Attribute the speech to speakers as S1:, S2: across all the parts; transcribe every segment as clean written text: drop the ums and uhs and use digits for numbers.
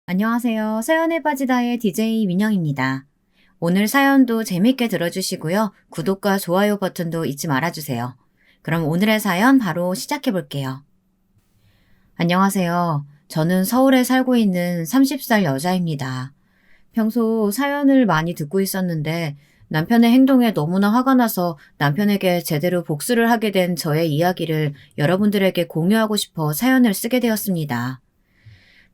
S1: 안녕하세요. 사연에 빠지다의 DJ 민영입니다. 오늘 사연도 재밌게 들어주시고요. 구독과 좋아요 버튼도 잊지 말아주세요. 그럼 오늘의 사연 바로 시작해 볼게요. 안녕하세요. 저는 서울에 살고 있는 30살 여자입니다. 평소 사연을 많이 듣고 있었는데 남편의 행동에 너무나 화가 나서 남편에게 제대로 복수를 하게 된 저의 이야기를 여러분들에게 공유하고 싶어 사연을 쓰게 되었습니다.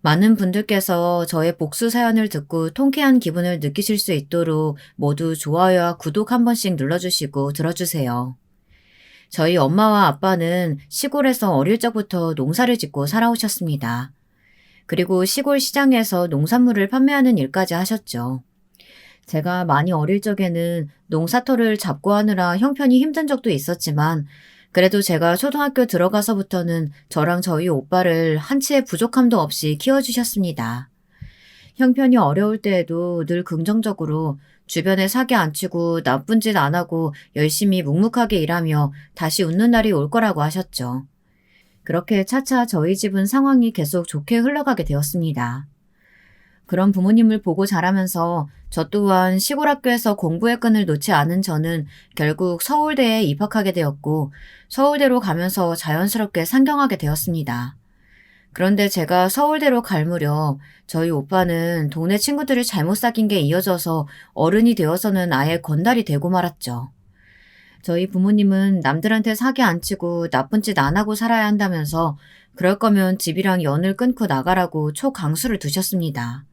S1: 많은 분들께서 저의 복수 사연을 듣고 통쾌한 기분을 느끼실 수 있도록 모두 좋아요와 구독 한 번씩 눌러주시고 들어주세요. 저희 엄마와 아빠는 시골에서 어릴 적부터 농사를 짓고 살아오셨습니다. 그리고 시골 시장에서 농산물을 판매하는 일까지 하셨죠. 제가 많이 어릴 적에는 농사터를 잡고 하느라 형편이 힘든 적도 있었지만 그래도 제가 초등학교 들어가서부터는 저랑 저희 오빠를 한치의 부족함도 없이 키워주셨습니다. 형편이 어려울 때에도 늘 긍정적으로 주변에 사기 안 치고 나쁜 짓 안 하고 열심히 묵묵하게 일하며 다시 웃는 날이 올 거라고 하셨죠. 그렇게 차차 저희 집은 상황이 계속 좋게 흘러가게 되었습니다. 그런 부모님을 보고 자라면서 저 또한 시골 학교에서 공부의 끈을 놓지 않은 저는 결국 서울대에 입학하게 되었고 서울대로 가면서 자연스럽게 상경하게 되었습니다. 그런데 제가 서울대로 갈 무렵 저희 오빠는 동네 친구들을 잘못 사귄 게 이어져서 어른이 되어서는 아예 건달이 되고 말았죠. 저희 부모님은 남들한테 사기 안 치고 나쁜 짓 안 하고 살아야 한다면서 그럴 거면 집이랑 연을 끊고 나가라고 초강수를 두셨습니다.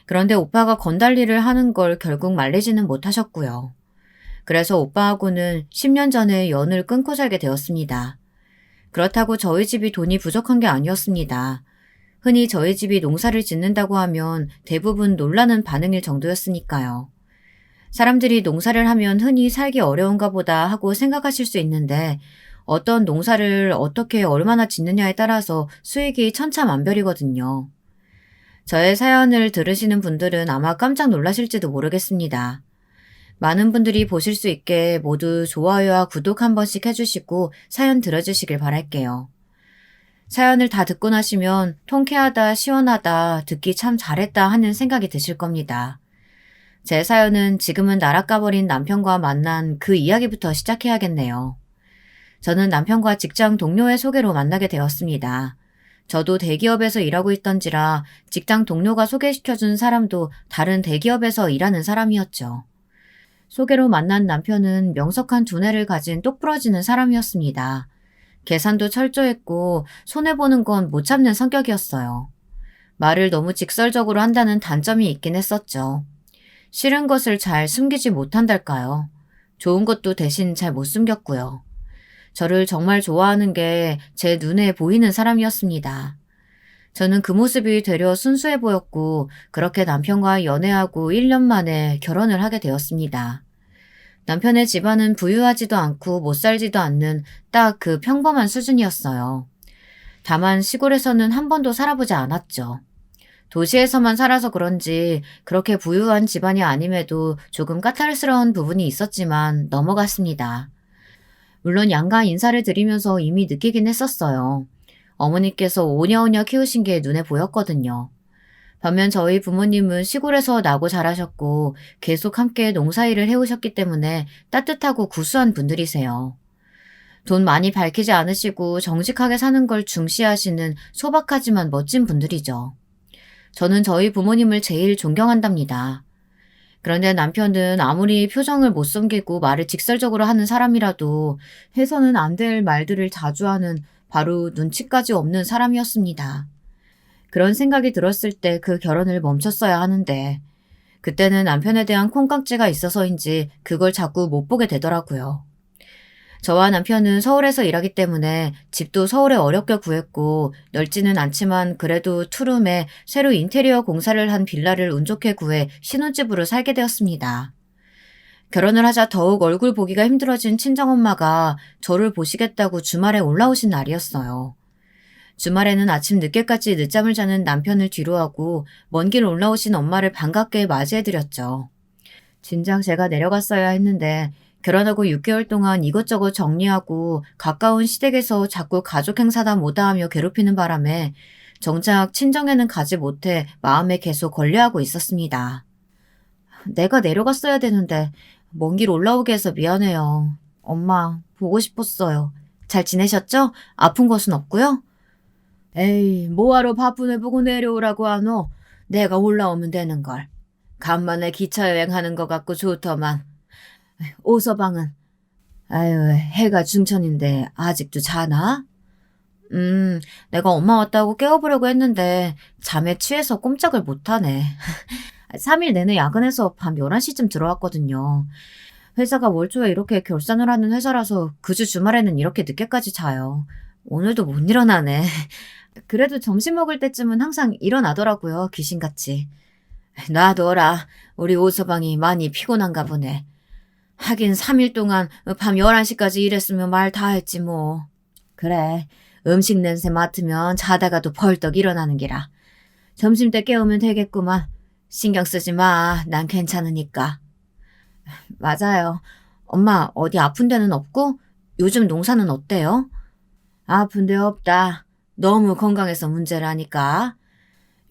S1: 그런데 오빠가 건달일을 하는 걸 결국 말리지는 못하셨고요. 그래서 오빠하고는 10년 전에 연을 끊고 살게 되었습니다. 그렇다고 저희 집이 돈이 부족한 게 아니었습니다. 흔히 저희 집이 농사를 짓는다고 하면 대부분 놀라는 반응일 정도였으니까요. 사람들이 농사를 하면 흔히 살기 어려운가 보다 하고 생각하실 수 있는데 어떤 농사를 어떻게 얼마나 짓느냐에 따라서 수익이 천차만별이거든요. 저의 사연을 들으시는 분들은 아마 깜짝 놀라실지도 모르겠습니다. 많은 분들이 보실 수 있게 모두 좋아요와 구독 한 번씩 해주시고 사연 들어주시길 바랄게요. 사연을 다 듣고 나시면 통쾌하다, 시원하다, 듣기 참 잘했다 하는 생각이 드실 겁니다. 제 사연은 지금은 나락가버린 남편과 만난 그 이야기부터 시작해야겠네요. 저는 남편과 직장 동료의 소개로 만나게 되었습니다. 저도 대기업에서 일하고 있던지라 직장 동료가 소개시켜준 사람도 다른 대기업에서 일하는 사람이었죠. 소개로 만난 남편은 명석한 두뇌를 가진 똑부러지는 사람이었습니다. 계산도 철저했고 손해보는 건 못 참는 성격이었어요. 말을 너무 직설적으로 한다는 단점이 있긴 했었죠. 싫은 것을 잘 숨기지 못한달까요? 좋은 것도 대신 잘 못 숨겼고요. 저를 정말 좋아하는 게 제 눈에 보이는 사람이었습니다. 저는 그 모습이 되려 순수해 보였고 그렇게 남편과 연애하고 1년 만에 결혼을 하게 되었습니다. 남편의 집안은 부유하지도 않고 못 살지도 않는 딱 그 평범한 수준이었어요. 다만 시골에서는 한 번도 살아보지 않았죠. 도시에서만 살아서 그런지 그렇게 부유한 집안이 아님에도 조금 까탈스러운 부분이 있었지만 넘어갔습니다. 물론 양가 인사를 드리면서 이미 느끼긴 했었어요. 어머니께서 오냐오냐 키우신 게 눈에 보였거든요. 반면 저희 부모님은 시골에서 나고 자라셨고 계속 함께 농사일을 해오셨기 때문에 따뜻하고 구수한 분들이세요. 돈 많이 밝히지 않으시고 정직하게 사는 걸 중시하시는 소박하지만 멋진 분들이죠. 저는 저희 부모님을 제일 존경한답니다. 그런데 남편은 아무리 표정을 못 숨기고 말을 직설적으로 하는 사람이라도 해서는 안 될 말들을 자주 하는 바로 눈치까지 없는 사람이었습니다. 그런 생각이 들었을 때 그 결혼을 멈췄어야 하는데 그때는 남편에 대한 콩깍지가 있어서인지 그걸 자꾸 못 보게 되더라고요. 저와 남편은 서울에서 일하기 때문에 집도 서울에 어렵게 구했고 넓지는 않지만 그래도 투룸에 새로 인테리어 공사를 한 빌라를 운 좋게 구해 신혼집으로 살게 되었습니다. 결혼을 하자 더욱 얼굴 보기가 힘들어진 친정엄마가 저를 보시겠다고 주말에 올라오신 날이었어요. 주말에는 아침 늦게까지 늦잠을 자는 남편을 뒤로하고 먼 길 올라오신 엄마를 반갑게 맞이해드렸죠. 진작 제가 내려갔어야 했는데 결혼하고 6개월 동안 이것저것 정리하고 가까운 시댁에서 자꾸 가족 행사다 뭐다 하며 괴롭히는 바람에 정작 친정에는 가지 못해 마음에 계속 걸려하고 있었습니다. 내가 내려갔어야 되는데 먼 길 올라오게 해서 미안해요. 엄마, 보고 싶었어요. 잘 지내셨죠? 아픈 것은 없고요? 에이, 뭐하러 바쁜 애 보고 내려오라고 하노? 내가 올라오면 되는걸. 간만에 기차 여행하는 것 같고 좋더만. 오서방은? 아유, 해가 중천인데 아직도 자나? 내가 엄마 왔다고 깨워보려고 했는데 잠에 취해서 꼼짝을 못하네. 3일 내내 야근해서 밤 11시쯤 들어왔거든요. 회사가 월초에 이렇게 결산을 하는 회사라서 그 주 주말에는 이렇게 늦게까지 자요. 오늘도 못 일어나네. 그래도 점심 먹을 때쯤은 항상 일어나더라고요, 귀신같이. 놔둬라. 우리 오서방이 많이 피곤한가 보네. 하긴 3일 동안 밤 11시까지 일했으면 말 다 했지 뭐. 그래, 음식 냄새 맡으면 자다가도 벌떡 일어나는 기라. 점심때 깨우면 되겠구만. 신경 쓰지 마. 난 괜찮으니까. 맞아요. 엄마, 어디 아픈 데는 없고? 요즘 농사는 어때요? 아픈 데 없다. 너무 건강해서 문제라니까.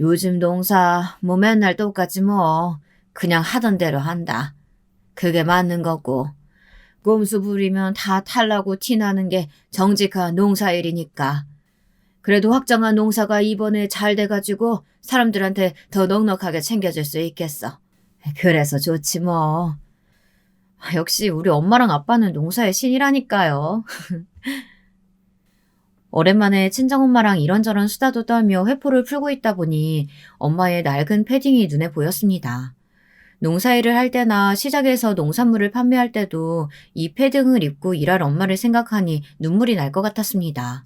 S1: 요즘 농사 뭐 맨날 똑같지 뭐. 그냥 하던 대로 한다. 그게 맞는 거고. 꼼수 부리면 다 탈나고 티나는 게 정직한 농사일이니까. 그래도 확정한 농사가 이번에 잘 돼가지고 사람들한테 더 넉넉하게 챙겨줄 수 있겠어. 그래서 좋지 뭐. 역시 우리 엄마랑 아빠는 농사의 신이라니까요. 오랜만에 친정엄마랑 이런저런 수다도 떨며 회포를 풀고 있다 보니 엄마의 낡은 패딩이 눈에 보였습니다. 농사일을 할 때나 시장에서 농산물을 판매할 때도 이 패딩을 입고 일할 엄마를 생각하니 눈물이 날 것 같았습니다.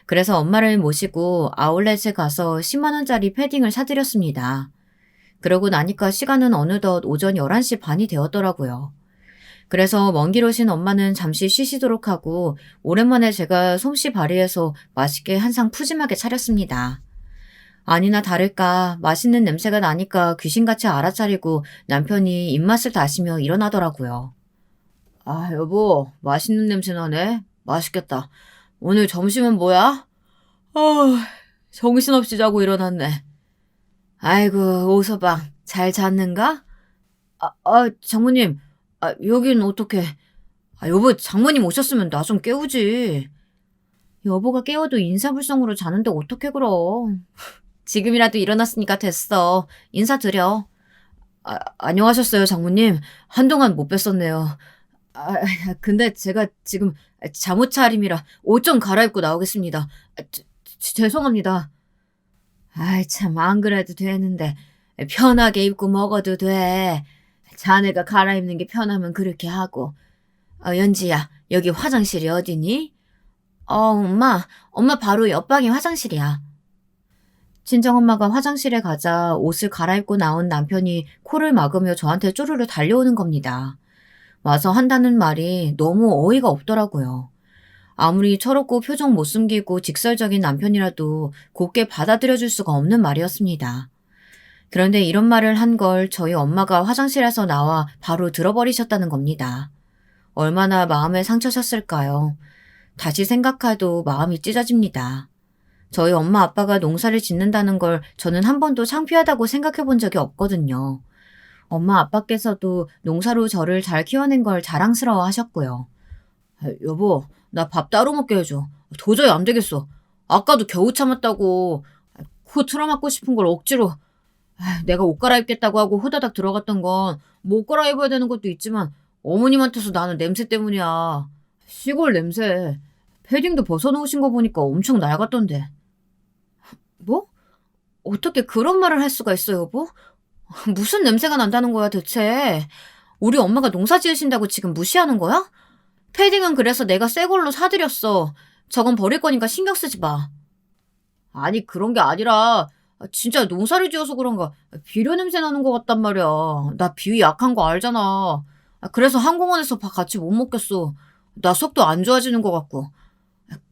S1: 그래서 엄마를 모시고 아울렛에 가서 10만 원짜리 패딩을 사드렸습니다. 그러고 나니까 시간은 어느덧 오전 11시 반이 되었더라고요. 그래서 먼 길 오신 엄마는 잠시 쉬시도록 하고 오랜만에 제가 솜씨 발휘해서 맛있게 한 상 푸짐하게 차렸습니다. 아니나 다를까 맛있는 냄새가 나니까 귀신같이 알아차리고 남편이 입맛을 다시며 일어나더라고요. 아, 여보, 맛있는 냄새 나네. 맛있겠다. 오늘 점심은 뭐야? 정신없이 자고 일어났네. 아이고, 오서방, 잘 잤는가? 장모님, 여긴 어떻게? 여보, 장모님 오셨으면 나 좀 깨우지. 여보가 깨워도 인사불성으로 자는데 어떻게 그럼. 지금이라도 일어났으니까 됐어. 인사드려. 안녕하셨어요, 장모님. 한동안 못 뵀었네요. 근데 제가 지금 잠옷 차림이라 옷 좀 갈아입고 나오겠습니다. 죄송합니다. 아이, 참, 안 그래도 되는데. 편하게 입고 먹어도 돼. 자네가 갈아입는 게 편하면 그렇게 하고. 연지야, 여기 화장실이 어디니? 엄마 바로 옆방이 화장실이야. 친정엄마가 화장실에 가자 옷을 갈아입고 나온 남편이 코를 막으며 저한테 쪼르르 달려오는 겁니다. 와서 한다는 말이 너무 어이가 없더라고요. 아무리 철없고 표정 못 숨기고 직설적인 남편이라도 곱게 받아들여줄 수가 없는 말이었습니다. 그런데 이런 말을 한 걸 저희 엄마가 화장실에서 나와 바로 들어버리셨다는 겁니다. 얼마나 마음에 상처셨을까요? 다시 생각해도 마음이 찢어집니다. 저희 엄마 아빠가 농사를 짓는다는 걸 저는 한 번도 창피하다고 생각해 본 적이 없거든요. 엄마 아빠께서도 농사로 저를 잘 키워낸 걸 자랑스러워 하셨고요. 여보, 나 밥 따로 먹게 해줘. 도저히 안 되겠어. 아까도 겨우 참았다고. 코 틀어막고 싶은 걸 억지로. 내가 옷 갈아입겠다고 하고 후다닥 들어갔던 건 못 갈아입어야 되는 것도 있지만 어머님한테서 나는 냄새 때문이야. 시골 냄새. 패딩도 벗어놓으신 거 보니까 엄청 낡았던데. 뭐? 어떻게 그런 말을 할 수가 있어, 여보? 무슨 냄새가 난다는 거야, 대체? 우리 엄마가 농사 지으신다고 지금 무시하는 거야? 패딩은 그래서 내가 새 걸로 사드렸어. 저건 버릴 거니까 신경 쓰지 마. 아니, 그런 게 아니라 진짜 농사를 지어서 그런가 비료 냄새 나는 것 같단 말이야. 나 비위 약한 거 알잖아. 그래서 항공원에서 밥 같이 못 먹겠어. 나 속도 안 좋아지는 것 같고.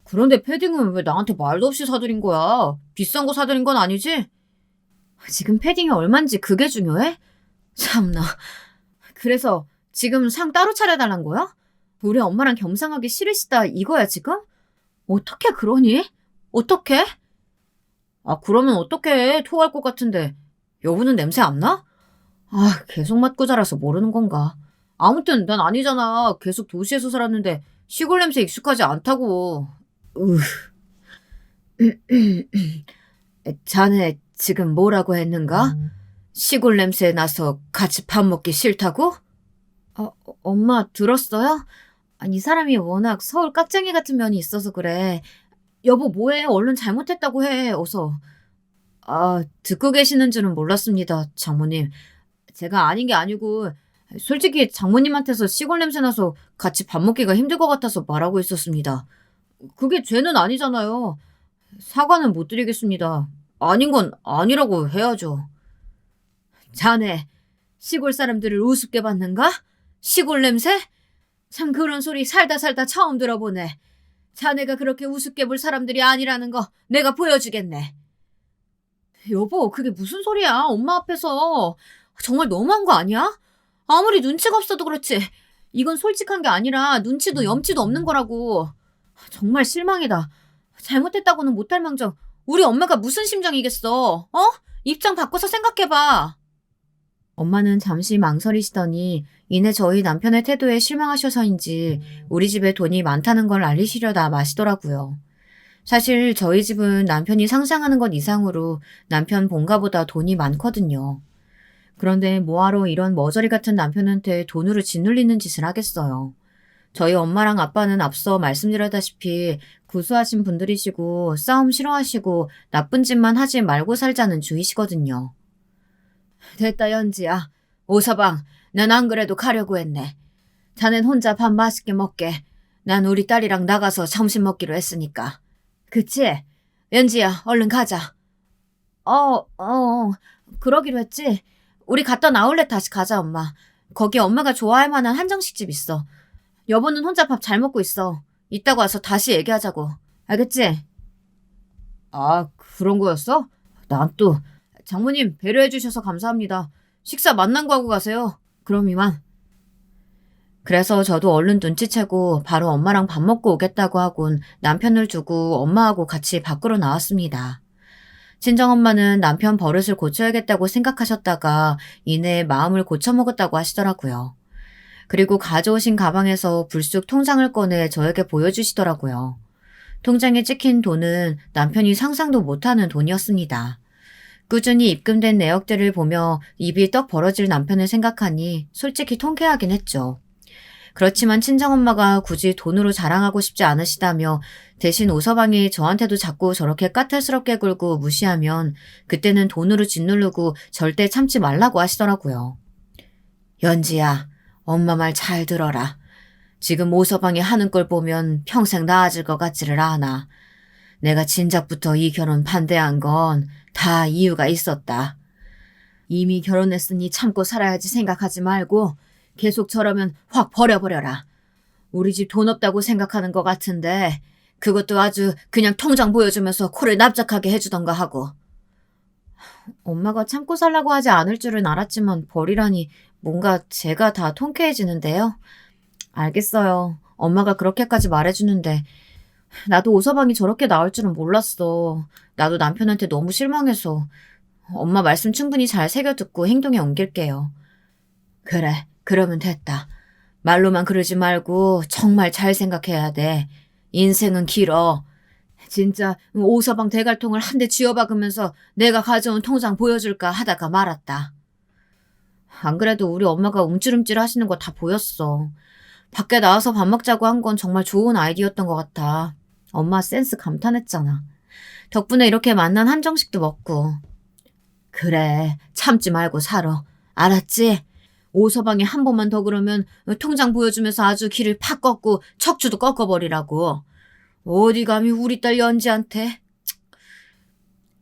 S1: 그런데 패딩은 왜 나한테 말도 없이 사드린 거야? 비싼 거 사드린 건 아니지? 지금 패딩이 얼만지 그게 중요해? 참나. 그래서 지금 상 따로 차려달란 거야? 우리 엄마랑 겸상하기 싫으시다 이거야 지금? 어떻게 그러니? 어떻게? 그러면 어떡해. 토할 것 같은데. 여보는 냄새 안 나? 계속 맡고 자라서 모르는 건가. 아무튼 난 아니잖아. 계속 도시에서 살았는데 시골 냄새 익숙하지 않다고. 으, 자네 지금 뭐라고 했는가? 시골 냄새 나서 같이 밥 먹기 싫다고? 엄마 들었어요? 이 사람이 워낙 서울 깍쟁이 같은 면이 있어서 그래. 여보 뭐해? 얼른 잘못했다고 해. 어서. 듣고 계시는 줄은 몰랐습니다, 장모님. 제가 아닌 게 아니고 솔직히 장모님한테서 시골 냄새 나서 같이 밥 먹기가 힘들 것 같아서 말하고 있었습니다. 그게 죄는 아니잖아요. 사과는 못 드리겠습니다. 아닌 건 아니라고 해야죠. 자네, 시골 사람들을 우습게 봤는가? 시골 냄새? 참 그런 소리 살다 살다 처음 들어보네. 자네가 그렇게 우습게 볼 사람들이 아니라는 거 내가 보여주겠네. 여보, 그게 무슨 소리야? 엄마 앞에서. 정말 너무한 거 아니야? 아무리 눈치가 없어도 그렇지. 이건 솔직한 게 아니라 눈치도 염치도 없는 거라고. 정말 실망이다. 잘못했다고는 못할 망정 우리 엄마가 무슨 심정이겠어? 입장 바꿔서 생각해봐. 엄마는 잠시 망설이시더니 이내 저희 남편의 태도에 실망하셔서인지 우리 집에 돈이 많다는 걸 알리시려다 마시더라고요. 사실 저희 집은 남편이 상상하는 것 이상으로 남편 본가보다 돈이 많거든요. 그런데 뭐하러 이런 머저리 같은 남편한테 돈으로 짓눌리는 짓을 하겠어요. 저희 엄마랑 아빠는 앞서 말씀드렸다시피 구수하신 분들이시고 싸움 싫어하시고 나쁜 짓만 하지 말고 살자는 주의시거든요. 됐다 연지야. 오서방, 난 안 그래도 가려고 했네. 자넨 혼자 밥 맛있게 먹게. 난 우리 딸이랑 나가서 점심 먹기로 했으니까. 그치? 연지야, 얼른 가자. 그러기로 했지. 우리 갔다 나올래 다시 가자, 엄마. 거기 엄마가 좋아할 만한 한정식집 있어. 여보는 혼자 밥 잘 먹고 있어. 이따가 와서 다시 얘기하자고. 알겠지? 그런 거였어? 난 또. 장모님, 배려해 주셔서 감사합니다. 식사 만난 거 하고 가세요. 그럼 이만. 그래서 저도 얼른 눈치채고 바로 엄마랑 밥 먹고 오겠다고 하곤 남편을 두고 엄마하고 같이 밖으로 나왔습니다. 친정엄마는 남편 버릇을 고쳐야겠다고 생각하셨다가 이내 마음을 고쳐먹었다고 하시더라고요. 그리고 가져오신 가방에서 불쑥 통장을 꺼내 저에게 보여주시더라고요. 통장에 찍힌 돈은 남편이 상상도 못하는 돈이었습니다. 꾸준히 입금된 내역들을 보며 입이 떡 벌어질 남편을 생각하니 솔직히 통쾌하긴 했죠. 그렇지만 친정엄마가 굳이 돈으로 자랑하고 싶지 않으시다며 대신 오서방이 저한테도 자꾸 저렇게 까탈스럽게 굴고 무시하면 그때는 돈으로 짓누르고 절대 참지 말라고 하시더라고요. 연지야, 엄마 말 잘 들어라. 지금 오서방이 하는 걸 보면 평생 나아질 것 같지를 않아. 내가 진작부터 이 결혼 반대한 건 다 이유가 있었다. 이미 결혼했으니 참고 살아야지 생각하지 말고 계속 저러면 확 버려버려라. 우리 집 돈 없다고 생각하는 것 같은데 그것도 아주 그냥 통장 보여주면서 코를 납작하게 해주던가 하고. 엄마가 참고 살라고 하지 않을 줄은 알았지만 버리라니 뭔가 제가 다 통쾌해지는데요. 알겠어요. 엄마가 그렇게까지 말해주는데 나도 오서방이 저렇게 나올 줄은 몰랐어. 나도 남편한테 너무 실망해서 엄마 말씀 충분히 잘 새겨듣고 행동에 옮길게요. 그래, 그러면 됐다. 말로만 그러지 말고 정말 잘 생각해야 돼. 인생은 길어. 진짜 오서방 대갈통을 한 대 쥐어박으면서 내가 가져온 통장 보여줄까 하다가 말았다. 안 그래도 우리 엄마가 움찔움찔 하시는 거 다 보였어. 밖에 나와서 밥 먹자고 한 건 정말 좋은 아이디어였던 것 같아. 엄마 센스 감탄했잖아. 덕분에 이렇게 만난 한정식도 먹고. 그래, 참지 말고 살아. 알았지? 오서방이 한 번만 더 그러면 통장 보여주면서 아주 길을 팍 꺾고 척추도 꺾어버리라고. 어디 감히 우리 딸 연지한테.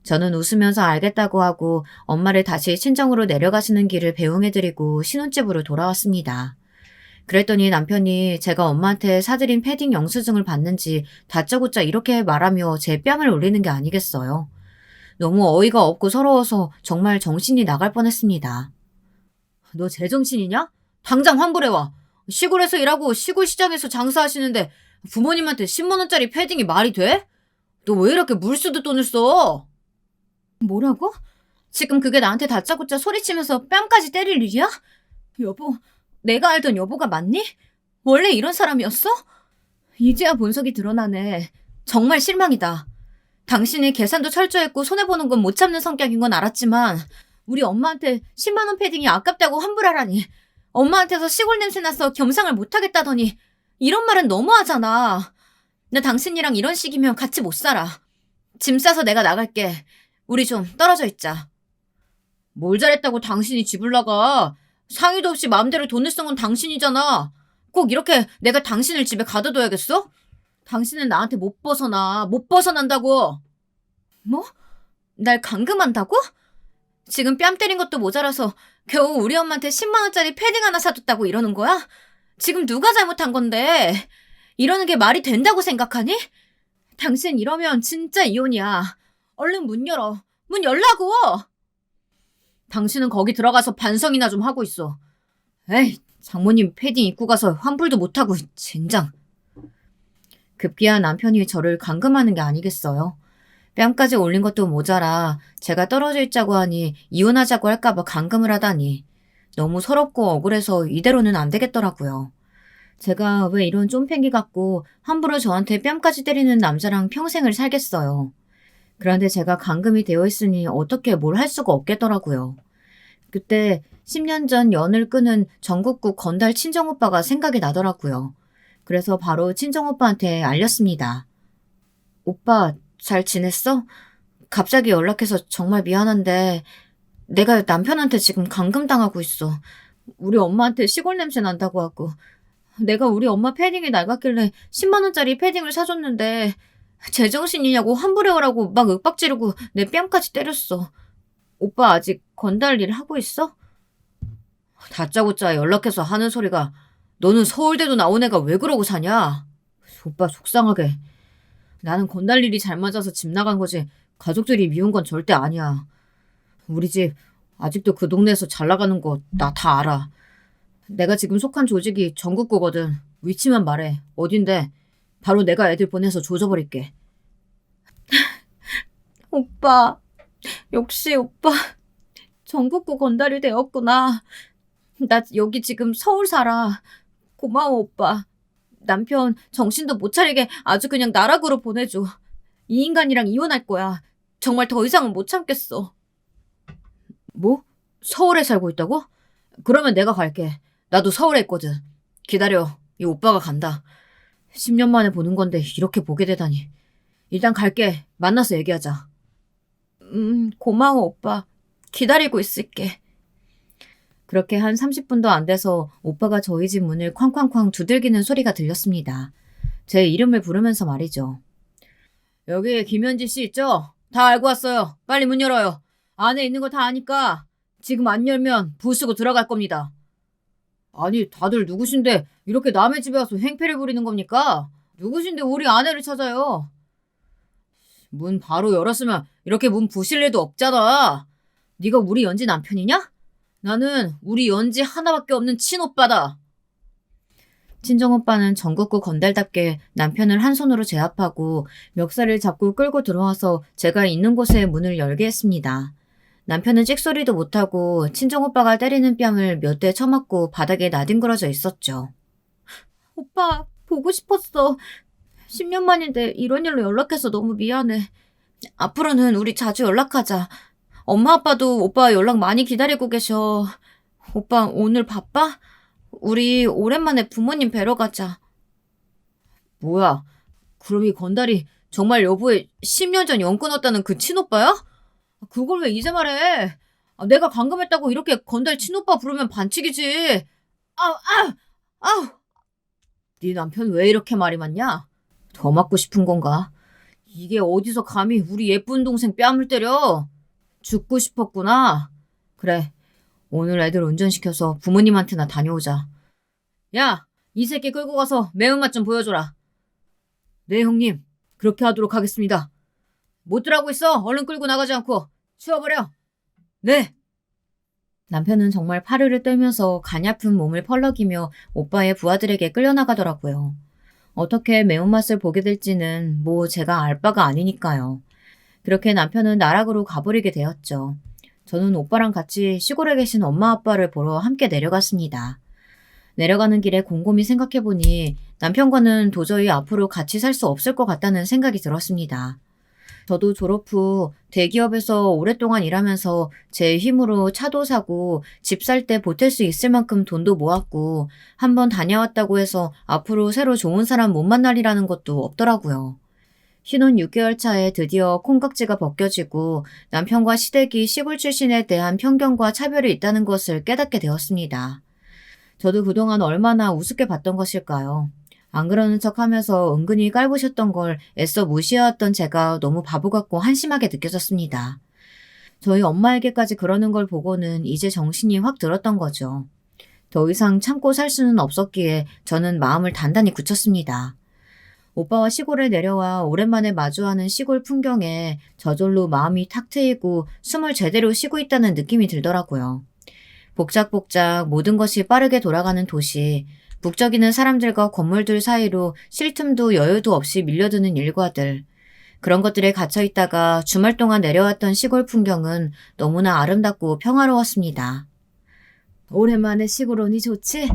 S1: 저는 웃으면서 알겠다고 하고 엄마를 다시 친정으로 내려가시는 길을 배웅해드리고 신혼집으로 돌아왔습니다. 그랬더니 남편이 제가 엄마한테 사드린 패딩 영수증을 봤는지 다짜고짜 이렇게 말하며 제 뺨을 올리는 게 아니겠어요. 너무 어이가 없고 서러워서 정말 정신이 나갈 뻔했습니다. 너 제정신이냐? 당장 환불해와. 시골에서 일하고 시골 시장에서 장사하시는데 부모님한테 10만 원짜리 패딩이 말이 돼? 너 왜 이렇게 물 쓰듯 돈을 써? 뭐라고? 지금 그게 나한테 다짜고짜 소리치면서 뺨까지 때릴 일이야? 여보, 내가 알던 여보가 맞니? 원래 이런 사람이었어? 이제야 본색이 드러나네. 정말 실망이다. 당신이 계산도 철저했고 손해보는 건 못 참는 성격인 건 알았지만 우리 엄마한테 10만 원 패딩이 아깝다고 환불하라니. 엄마한테서 시골 냄새 나서 겸상을 못하겠다더니 이런 말은 너무하잖아. 나 당신이랑 이런 식이면 같이 못 살아. 짐 싸서 내가 나갈게. 우리 좀 떨어져 있자. 뭘 잘했다고 당신이 집을 나가. 상의도 없이 마음대로 돈을 쓴 건 당신이잖아. 꼭 이렇게 내가 당신을 집에 가둬둬야겠어? 당신은 나한테 못 벗어나. 못 벗어난다고. 뭐? 날 감금한다고? 지금 뺨 때린 것도 모자라서 겨우 우리 엄마한테 10만 원짜리 패딩 하나 사줬다고 이러는 거야? 지금 누가 잘못한 건데? 이러는 게 말이 된다고 생각하니? 당신 이러면 진짜 이혼이야. 얼른 문 열어. 문 열라고! 당신은 거기 들어가서 반성이나 좀 하고 있어. 에이, 장모님 패딩 입고 가서 환불도 못하고 젠장. 급기야 남편이 저를 감금하는 게 아니겠어요. 뺨까지 올린 것도 모자라 제가 떨어져 있자고 하니 이혼하자고 할까봐 감금을 하다니. 너무 서럽고 억울해서 이대로는 안 되겠더라고요. 제가 왜 이런 쫌팽이 같고 함부로 저한테 뺨까지 때리는 남자랑 평생을 살겠어요. 그런데 제가 감금이 되어 있으니 어떻게 뭘 할 수가 없겠더라고요. 그때 10년 전 연을 끊은 전국구 건달 친정오빠가 생각이 나더라고요. 그래서 바로 친정오빠한테 알렸습니다. 오빠, 잘 지냈어? 갑자기 연락해서 정말 미안한데 내가 남편한테 지금 감금당하고 있어. 우리 엄마한테 시골 냄새 난다고 하고 내가 우리 엄마 패딩이 낡았길래 10만 원짜리 패딩을 사줬는데 제정신이냐고 환불해오라고 막 윽박 지르고 내 뺨까지 때렸어. 오빠 아직 건달 일 하고 있어? 다짜고짜 연락해서 하는 소리가 너는 서울대도 나온 애가 왜 그러고 사냐? 오빠 속상하게. 나는 건달 일이 잘 맞아서 집 나간 거지 가족들이 미운 건 절대 아니야. 우리 집 아직도 그 동네에서 잘 나가는 거 나 다 알아. 내가 지금 속한 조직이 전국구거든. 위치만 말해. 어딘데? 바로 내가 애들 보내서 조져버릴게. 오빠, 역시 오빠 전국구 건달이 되었구나. 나 여기 지금 서울 살아. 고마워 오빠. 남편 정신도 못 차리게 아주 그냥 나락으로 보내줘. 이 인간이랑 이혼할 거야. 정말 더 이상은 못 참겠어. 뭐? 서울에 살고 있다고? 그러면 내가 갈게. 나도 서울에 있거든. 기다려. 이 오빠가 간다. 10년 만에 보는 건데 이렇게 보게 되다니. 일단 갈게. 만나서 얘기하자. 고마워 오빠. 기다리고 있을게. 그렇게 한 30분도 안 돼서 오빠가 저희 집 문을 쾅쾅쾅 두들기는 소리가 들렸습니다. 제 이름을 부르면서 말이죠. 여기 김현지 씨 있죠? 다 알고 왔어요. 빨리 문 열어요. 안에 있는 거 다 아니까 지금 안 열면 부수고 들어갈 겁니다. 아니 다들 누구신데 이렇게 남의 집에 와서 행패를 부리는 겁니까? 누구신데 우리 아내를 찾아요. 문 바로 열었으면 이렇게 문 부실 일도 없잖아. 네가 우리 연지 남편이냐? 나는 우리 연지 하나밖에 없는 친오빠다. 친정오빠는 전국구 건달답게 남편을 한 손으로 제압하고 멱살을 잡고 끌고 들어와서 제가 있는 곳에 문을 열게 했습니다. 남편은 찍소리도 못하고 친정오빠가 때리는 뺨을 몇 대 쳐맞고 바닥에 나뒹굴어져 있었죠. 오빠, 보고 싶었어. 10년 만인데 이런 일로 연락해서 너무 미안해. 앞으로는 우리 자주 연락하자. 엄마 아빠도 오빠 연락 많이 기다리고 계셔. 오빠 오늘 바빠? 우리 오랜만에 부모님 뵈러 가자. 뭐야? 그럼 이 건달이 정말 여보의 10년 전 연 끊었다는 그 친오빠야? 그걸 왜 이제 말해? 내가 감금했다고 이렇게 건달 친오빠 부르면 반칙이지. 아우, 아우, 아우. 네 남편 왜 이렇게 말이 많냐? 더 맞고 싶은 건가? 이게 어디서 감히 우리 예쁜 동생 뺨을 때려? 죽고 싶었구나. 그래, 오늘 애들 운전시켜서 부모님한테나 다녀오자. 야, 이 새끼 끌고 가서 매운맛 좀 보여줘라. 네, 형님. 그렇게 하도록 하겠습니다. 못들 하고 있어. 얼른 끌고 나가지 않고. 치워버려. 네. 남편은 정말 파르르 떨면서 가냘픈 몸을 펄럭이며 오빠의 부하들에게 끌려나가더라고요. 어떻게 매운맛을 보게 될지는 뭐 제가 알 바가 아니니까요. 그렇게 남편은 나락으로 가버리게 되었죠. 저는 오빠랑 같이 시골에 계신 엄마 아빠를 보러 함께 내려갔습니다. 내려가는 길에 곰곰이 생각해보니 남편과는 도저히 앞으로 같이 살 수 없을 것 같다는 생각이 들었습니다. 저도 졸업 후 대기업에서 오랫동안 일하면서 제 힘으로 차도 사고 집 살 때 보탤 수 있을 만큼 돈도 모았고 한번 다녀왔다고 해서 앞으로 새로 좋은 사람 못 만날이라는 것도 없더라고요. 신혼 6개월 차에 드디어 콩깍지가 벗겨지고 남편과 시댁이 시골 출신에 대한 편견과 차별이 있다는 것을 깨닫게 되었습니다. 저도 그동안 얼마나 우습게 봤던 것일까요? 안 그러는 척 하면서 은근히 깔보셨던 걸 애써 무시해왔던 제가 너무 바보 같고 한심하게 느껴졌습니다. 저희 엄마에게까지 그러는 걸 보고는 이제 정신이 확 들었던 거죠. 더 이상 참고 살 수는 없었기에 저는 마음을 단단히 굳혔습니다. 오빠와 시골에 내려와 오랜만에 마주하는 시골 풍경에 저절로 마음이 탁 트이고 숨을 제대로 쉬고 있다는 느낌이 들더라고요. 복작복작 모든 것이 빠르게 돌아가는 도시, 북적이는 사람들과 건물들 사이로 쉴 틈도 여유도 없이 밀려드는 일과들. 그런 것들에 갇혀있다가 주말 동안 내려왔던 시골 풍경은 너무나 아름답고 평화로웠습니다. 오랜만에 시골 오니 좋지?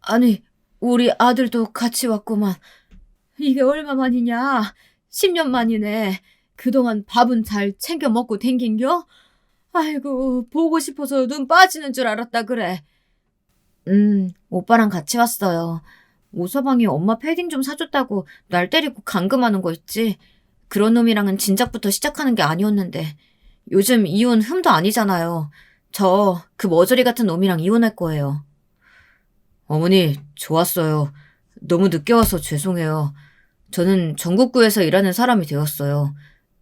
S1: 아니, 우리 아들도 같이 왔구만. 이게 얼마만이냐? 10년 만이네. 그동안 밥은 잘 챙겨 먹고 댕긴겨? 아이고, 보고 싶어서 눈 빠지는 줄 알았다 그래. 오빠랑 같이 왔어요. 오서방이 엄마 패딩 좀 사줬다고 날 때리고 감금하는 거 있지. 그런 놈이랑은 진작부터 시작하는 게 아니었는데. 요즘 이혼 흠도 아니잖아요. 저 그 머저리 같은 놈이랑 이혼할 거예요. 어머니, 좋았어요. 너무 늦게 와서 죄송해요. 저는 전국구에서 일하는 사람이 되었어요.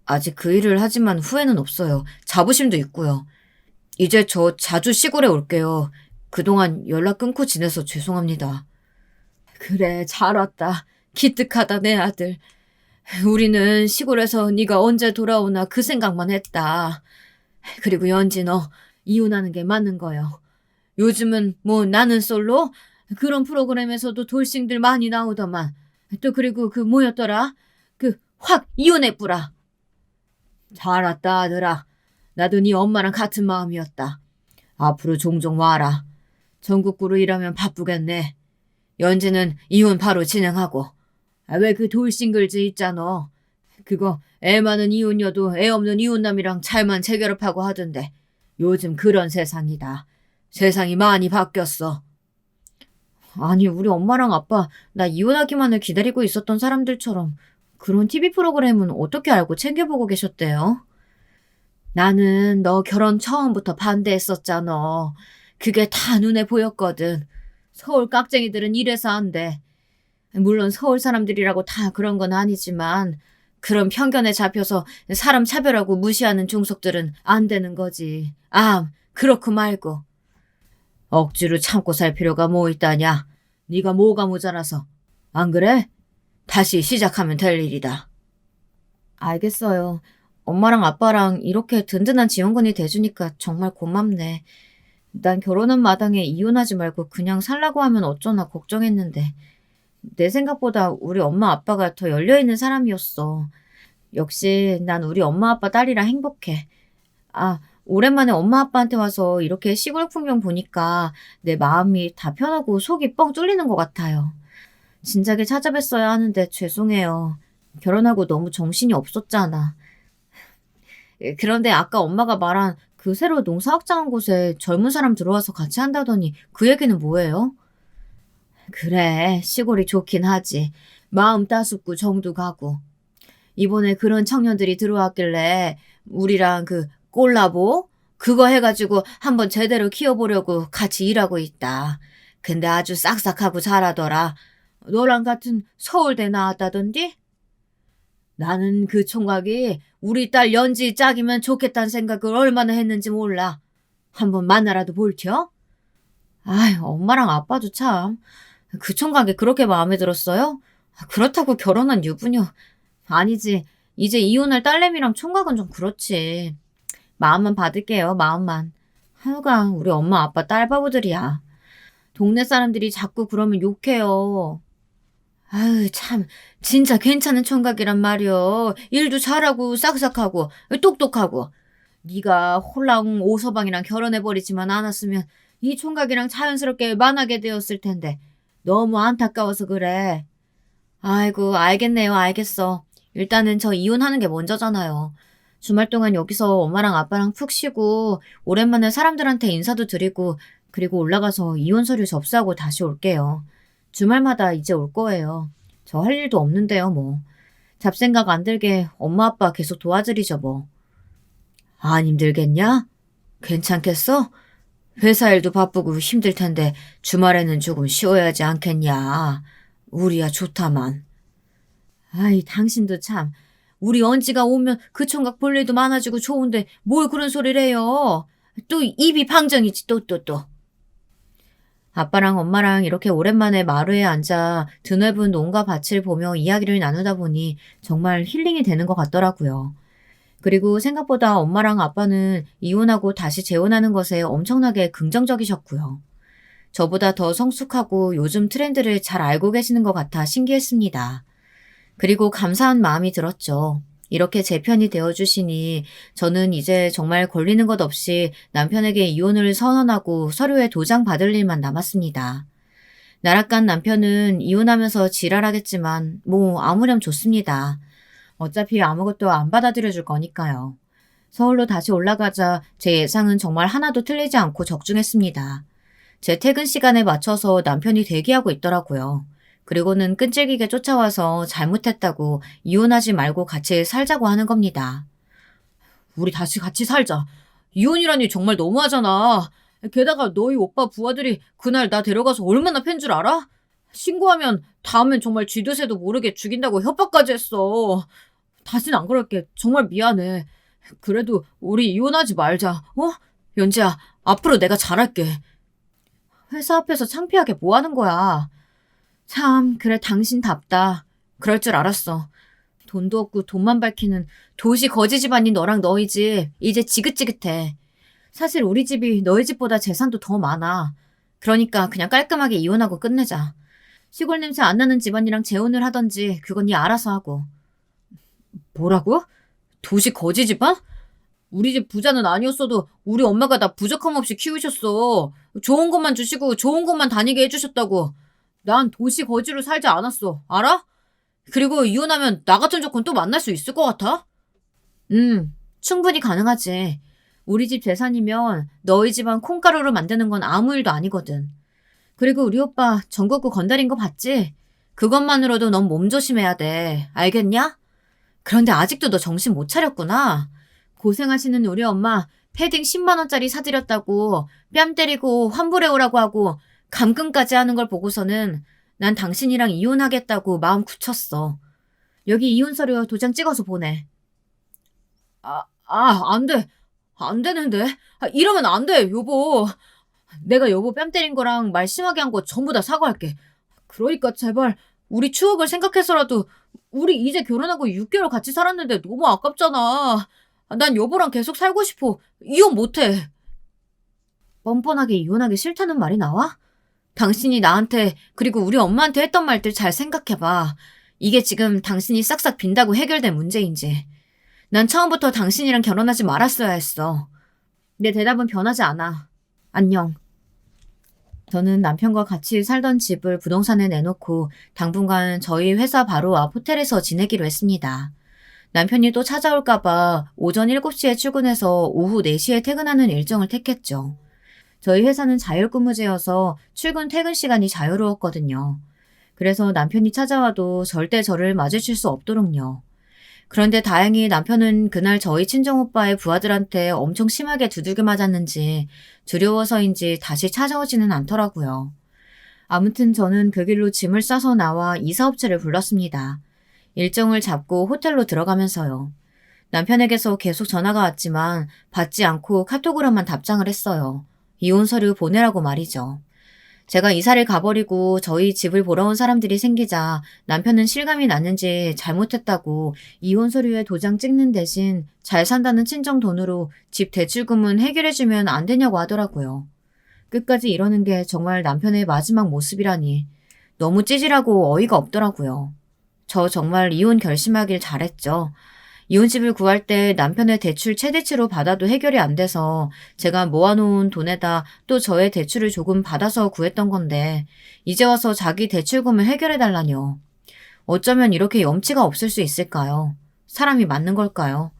S1: 아직 그 일을 하지만 후회는 없어요. 자부심도 있고요. 이제 저 자주 시골에 올게요. 그동안 연락 끊고 지내서 죄송합니다. 그래, 잘 왔다. 기특하다, 내 아들. 우리는 시골에서 네가 언제 돌아오나 그 생각만 했다. 그리고 연지 너 이혼하는 게 맞는 거요. 요즘은 뭐 나는 솔로? 그런 프로그램에서도 돌싱들 많이 나오더만. 또 그리고 그 뭐였더라? 그 확 이혼해뿌라. 잘 왔다 아들아. 나도 네 엄마랑 같은 마음이었다. 앞으로 종종 와라. 전국구로 일하면 바쁘겠네. 연지는 이혼 바로 진행하고. 왜 그 돌싱글즈 있잖아. 그거 애 많은 이혼녀도 애 없는 이혼남이랑 잘만 재결합하고 하던데. 요즘 그런 세상이다. 세상이 많이 바뀌었어. 아니, 우리 엄마랑 아빠 나 이혼하기만을 기다리고 있었던 사람들처럼 그런 TV 프로그램은 어떻게 알고 챙겨보고 계셨대요? 나는 너 결혼 처음부터 반대했었잖아. 그게 다 눈에 보였거든. 서울 깍쟁이들은 이래서 안 돼. 물론 서울 사람들이라고 다 그런 건 아니지만 그런 편견에 잡혀서 사람 차별하고 무시하는 종속들은 안 되는 거지. 그렇고 말고. 억지로 참고 살 필요가 뭐 있다냐. 네가 뭐가 모자라서. 안 그래? 다시 시작하면 될 일이다. 알겠어요. 엄마랑 아빠랑 이렇게 든든한 지원군이 돼주니까 정말 고맙네. 난 결혼한 마당에 이혼하지 말고 그냥 살라고 하면 어쩌나 걱정했는데 내 생각보다 우리 엄마 아빠가 더 열려있는 사람이었어. 역시 난 우리 엄마 아빠 딸이라 행복해. 오랜만에 엄마 아빠한테 와서 이렇게 시골 풍경 보니까 내 마음이 다 편하고 속이 뻥 뚫리는 것 같아요. 진작에 찾아뵀어야 하는데 죄송해요. 결혼하고 너무 정신이 없었잖아. 그런데 아까 엄마가 말한 그 새로 농사 확장한 곳에 젊은 사람 들어와서 같이 한다더니 그 얘기는 뭐예요? 그래, 시골이 좋긴 하지. 마음 따숩고 정도 가고. 이번에 그런 청년들이 들어왔길래 우리랑 그 콜라보? 그거 해가지고 한번 제대로 키워보려고 같이 일하고 있다. 근데 아주 싹싹하고 잘하더라. 너랑 같은 서울대 나왔다던디? 나는 그 총각이 우리 딸 연지 짝이면 좋겠다는 생각을 얼마나 했는지 몰라. 한번 만나라도 볼텨? 엄마랑 아빠도 참. 그 총각이 그렇게 마음에 들었어요? 그렇다고 결혼한 유부녀. 아니지. 이제 이혼할 딸내미랑 총각은 좀 그렇지. 마음만 받을게요, 마음만. 하여간 우리 엄마 아빠 딸바보들이야. 동네 사람들이 자꾸 그러면 욕해요. 아유, 참, 진짜 괜찮은 총각이란 말이여. 일도 잘하고 싹싹하고 똑똑하고. 네가 홀랑 오서방이랑 결혼해버리지만 않았으면 이 총각이랑 자연스럽게 만나게 되었을 텐데 너무 안타까워서 그래. 아이고, 알겠네요, 알겠어. 일단은 저 이혼하는 게 먼저잖아요. 주말 동안 여기서 엄마랑 아빠랑 푹 쉬고 오랜만에 사람들한테 인사도 드리고 그리고 올라가서 이혼 서류 접수하고 다시 올게요. 주말마다 이제 올 거예요. 저 할 일도 없는데요, 뭐. 잡생각 안 들게 엄마 아빠 계속 도와드리죠, 뭐. 안 힘들겠냐? 괜찮겠어? 회사 일도 바쁘고 힘들 텐데 주말에는 조금 쉬어야 하지 않겠냐? 우리야 좋다만. 아이, 당신도 참. 우리 언지가 오면 그 총각 볼 일도 많아지고 좋은데 뭘 그런 소리를 해요. 또 입이 방정이지 또. 아빠랑 엄마랑 이렇게 오랜만에 마루에 앉아 드넓은 농가 밭을 보며 이야기를 나누다 보니 정말 힐링이 되는 것 같더라고요. 그리고 생각보다 엄마랑 아빠는 이혼하고 다시 재혼하는 것에 엄청나게 긍정적이셨고요. 저보다 더 성숙하고 요즘 트렌드를 잘 알고 계시는 것 같아 신기했습니다. 그리고 감사한 마음이 들었죠. 이렇게 제 편이 되어주시니 저는 이제 정말 걸리는 것 없이 남편에게 이혼을 선언하고 서류에 도장 받을 일만 남았습니다. 나락간 남편은 이혼하면서 지랄하겠지만 뭐 아무렴 좋습니다. 어차피 아무것도 안 받아들여줄 거니까요. 서울로 다시 올라가자 제 예상은 정말 하나도 틀리지 않고 적중했습니다. 제 퇴근 시간에 맞춰서 남편이 대기하고 있더라고요. 그리고는 끈질기게 쫓아와서 잘못했다고 이혼하지 말고 같이 살자고 하는 겁니다. 우리 다시 같이 살자. 이혼이라니 정말 너무하잖아. 게다가 너희 오빠 부하들이 그날 나 데려가서 얼마나 팬 줄 알아? 신고하면 다음엔 정말 쥐도새도 모르게 죽인다고 협박까지 했어. 다신 안 그럴게. 정말 미안해. 그래도 우리 이혼하지 말자. 어? 연지야, 앞으로 내가 잘할게. 회사 앞에서 창피하게 뭐 하는 거야? 참, 그래, 당신답다. 그럴 줄 알았어. 돈도 없고 돈만 밝히는 도시 거지 집안인 너랑 너희 집, 이제 지긋지긋해. 사실 우리 집이 너희 집보다 재산도 더 많아. 그러니까 그냥 깔끔하게 이혼하고 끝내자. 시골 냄새 안 나는 집안이랑 재혼을 하던지 그건 네 알아서 하고. 뭐라고? 도시 거지 집안? 우리 집 부자는 아니었어도 우리 엄마가 나 부족함 없이 키우셨어. 좋은 것만 주시고 좋은 곳만 다니게 해주셨다고. 난 도시 거지로 살지 않았어. 알아? 그리고 이혼하면 나 같은 조건 또 만날 수 있을 것 같아? 충분히 가능하지. 우리 집 재산이면 너희 집안 콩가루로 만드는 건 아무 일도 아니거든. 그리고 우리 오빠 전국구 건달인 거 봤지? 그것만으로도 넌 몸 조심해야 돼. 알겠냐? 그런데 아직도 너 정신 못 차렸구나. 고생하시는 우리 엄마 패딩 10만 원짜리 사드렸다고 뺨 때리고 환불해 오라고 하고 감금까지 하는 걸 보고서는 난 당신이랑 이혼하겠다고 마음 굳혔어. 여기 이혼 서류 도장 찍어서 보내. 안 돼. 안 되는데. 이러면 안 돼, 여보. 내가 여보 뺨 때린 거랑 말 심하게 한 거 전부 다 사과할게. 그러니까 제발 우리 추억을 생각해서라도 우리 이제 결혼하고 6개월 같이 살았는데 너무 아깝잖아. 난 여보랑 계속 살고 싶어. 이혼 못해. 뻔뻔하게 이혼하기 싫다는 말이 나와? 당신이 나한테 그리고 우리 엄마한테 했던 말들 잘 생각해봐. 이게 지금 당신이 싹싹 빈다고 해결된 문제인지. 난 처음부터 당신이랑 결혼하지 말았어야 했어. 내 대답은 변하지 않아. 안녕. 저는 남편과 같이 살던 집을 부동산에 내놓고 당분간 저희 회사 바로 앞 호텔에서 지내기로 했습니다. 남편이 또 찾아올까봐 오전 7시에 출근해서 오후 4시에 퇴근하는 일정을 택했죠. 저희 회사는 자율근무제여서 출근 퇴근 시간이 자유로웠거든요. 그래서 남편이 찾아와도 절대 저를 마주칠 수 없도록요. 그런데 다행히 남편은 그날 저희 친정오빠의 부하들한테 엄청 심하게 두들겨 맞았는지 두려워서인지 다시 찾아오지는 않더라고요. 아무튼 저는 그 길로 짐을 싸서 나와 이사업체를 불렀습니다. 일정을 잡고 호텔로 들어가면서요. 남편에게서 계속 전화가 왔지만 받지 않고 카톡으로만 답장을 했어요. 이혼 서류 보내라고 말이죠. 제가 이사를 가버리고 저희 집을 보러 온 사람들이 생기자 남편은 실감이 났는지 잘못했다고 이혼 서류에 도장 찍는 대신 잘 산다는 친정 돈으로 집 대출금은 해결해주면 안 되냐고 하더라고요. 끝까지 이러는 게 정말 남편의 마지막 모습이라니 너무 찌질하고 어이가 없더라고요. 저 정말 이혼 결심하길 잘했죠. 이혼집을 구할 때 남편의 대출 최대치로 받아도 해결이 안 돼서 제가 모아놓은 돈에다 또 저의 대출을 조금 받아서 구했던 건데 이제 와서 자기 대출금을 해결해달라뇨. 어쩌면 이렇게 염치가 없을 수 있을까요? 사람이 맞는 걸까요?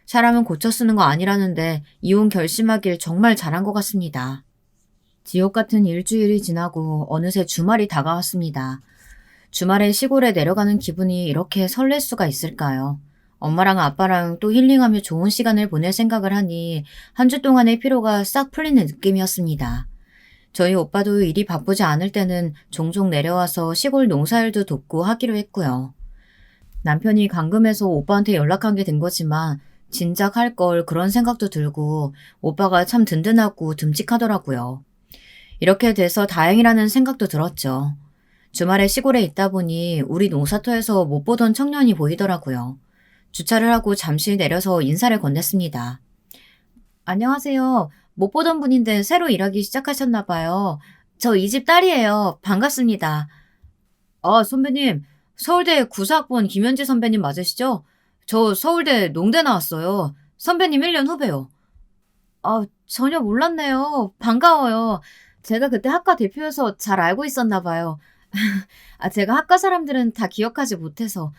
S1: 사람은 고쳐 쓰는 거 아니라는데 이혼 결심하길 정말 잘한 것 같습니다. 지옥 같은 일주일이 지나고 어느새 주말이 다가왔습니다. 주말에 시골에 내려가는 기분이 이렇게 설렐 수가 있을까요? 엄마랑 아빠랑 또 힐링하며 좋은 시간을 보낼 생각을 하니 한 주 동안의 피로가 싹 풀리는 느낌이었습니다. 저희 오빠도 일이 바쁘지 않을 때는 종종 내려와서 시골 농사일도 돕고 하기로 했고요. 남편이 감금해서 오빠한테 연락한 게 된 거지만 진작 할 걸 그런 생각도 들고 오빠가 참 든든하고 듬직하더라고요. 이렇게 돼서 다행이라는 생각도 들었죠. 주말에 시골에 있다 보니 우리 농사터에서 못 보던 청년이 보이더라고요. 주차를 하고 잠시 내려서 인사를 건넸습니다. 안녕하세요. 못 보던 분인데 새로 일하기 시작하셨나 봐요. 저 이 집 딸이에요. 반갑습니다. 아, 선배님. 서울대 구사학번 김현지 선배님 맞으시죠? 저 서울대 농대 나왔어요. 선배님 1년 후배요. 아, 전혀 몰랐네요. 반가워요. 제가 그때 학과 대표여서 잘 알고 있었나 봐요. 제가 학과 사람들은 다 기억하지 못해서.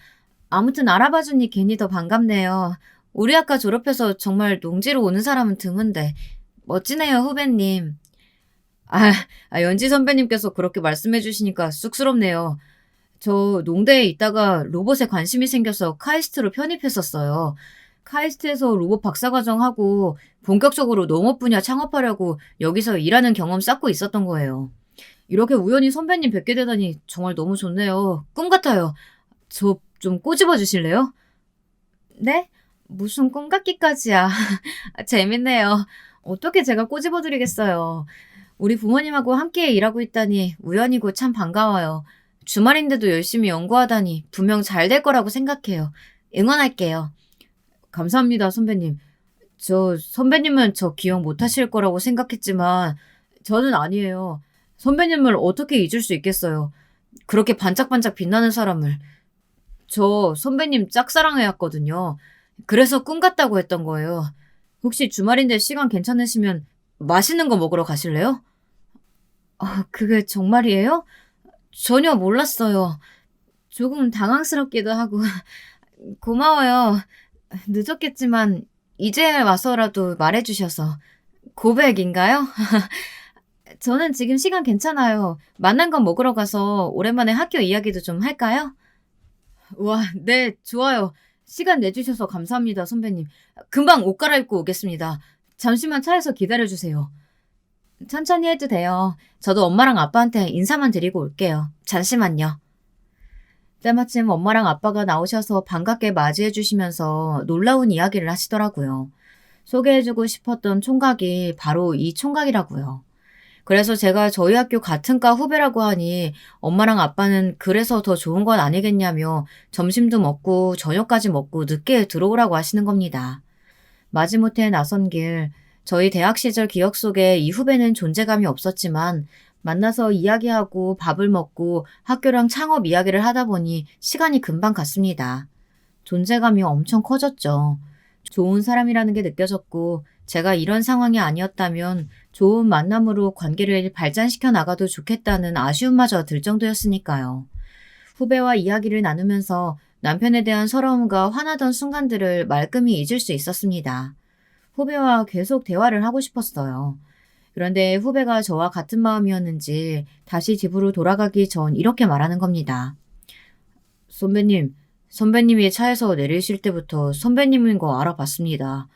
S1: 아무튼 알아봐주니 괜히 더 반갑네요. 우리 학과 졸업해서 정말 농지로 오는 사람은 드문데. 멋지네요, 후배님. 아, 연지 선배님께서 그렇게 말씀해 주시니까 쑥스럽네요. 저 농대에 있다가 로봇에 관심이 생겨서 카이스트로 편입했었어요. 카이스트에서 로봇 박사과정 하고 본격적으로 농업 분야 창업하려고 여기서 일하는 경험 쌓고 있었던 거예요. 이렇게 우연히 선배님 뵙게 되다니 정말 너무 좋네요. 꿈 같아요. 저 좀 꼬집어 주실래요? 네? 무슨 꿈 같기까지야. 재밌네요. 어떻게 제가 꼬집어 드리겠어요. 우리 부모님하고 함께 일하고 있다니 우연이고 참 반가워요. 주말인데도 열심히 연구하다니 분명 잘 될 거라고 생각해요. 응원할게요. 감사합니다, 선배님. 선배님은 저 기억 못 하실 거라고 생각했지만, 저는 아니에요. 선배님을 어떻게 잊을 수 있겠어요. 그렇게 반짝반짝 빛나는 사람을. 저 선배님 짝사랑해왔거든요. 그래서 꿈 같다고 했던 거예요. 혹시 주말인데 시간 괜찮으시면 맛있는 거 먹으러 가실래요? 그게 정말이에요? 전혀 몰랐어요. 조금 당황스럽기도 하고. 고마워요. 늦었겠지만 이제 와서라도 말해주셔서. 고백인가요? 저는 지금 시간 괜찮아요. 만난 거 먹으러 가서 오랜만에 학교 이야기도 좀 할까요? 와, 네, 좋아요. 시간 내주셔서 감사합니다, 선배님. 금방 옷 갈아입고 오겠습니다. 잠시만 차에서 기다려주세요. 천천히 해도 돼요. 저도 엄마랑 아빠한테 인사만 드리고 올게요. 잠시만요. 때마침 엄마랑 아빠가 나오셔서 반갑게 맞이해 주시면서 놀라운 이야기를 하시더라고요. 소개해주고 싶었던 총각이 바로 이 총각이라고요. 그래서 제가 저희 학교 같은 과 후배라고 하니 엄마랑 아빠는 그래서 더 좋은 건 아니겠냐며 점심도 먹고 저녁까지 먹고 늦게 들어오라고 하시는 겁니다. 마지못해 나선 길, 저희 대학 시절 기억 속에 이 후배는 존재감이 없었지만 만나서 이야기하고 밥을 먹고 학교랑 창업 이야기를 하다 보니 시간이 금방 갔습니다. 존재감이 엄청 커졌죠. 좋은 사람이라는 게 느껴졌고 제가 이런 상황이 아니었다면 좋은 만남으로 관계를 발전시켜 나가도 좋겠다는 아쉬움마저 들 정도였으니까요. 후배와 이야기를 나누면서 남편에 대한 서러움과 화나던 순간들을 말끔히 잊을 수 있었습니다. 후배와 계속 대화를 하고 싶었어요. 그런데 후배가 저와 같은 마음이었는지 다시 집으로 돌아가기 전 이렇게 말하는 겁니다. 선배님, 선배님이 차에서 내리실 때부터 선배님인 거 알아봤습니다.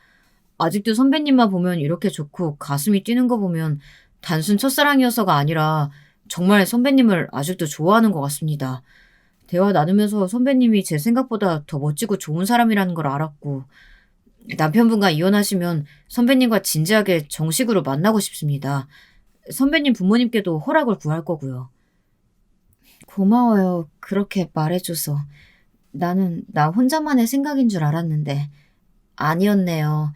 S1: 아직도 선배님만 보면 이렇게 좋고 가슴이 뛰는 거 보면 단순 첫사랑이어서가 아니라 정말 선배님을 아직도 좋아하는 것 같습니다. 대화 나누면서 선배님이 제 생각보다 더 멋지고 좋은 사람이라는 걸 알았고 남편분과 이혼하시면 선배님과 진지하게 정식으로 만나고 싶습니다. 선배님 부모님께도 허락을 구할 거고요. 고마워요. 그렇게 말해줘서. 나는 나 혼자만의 생각인 줄 알았는데 아니었네요.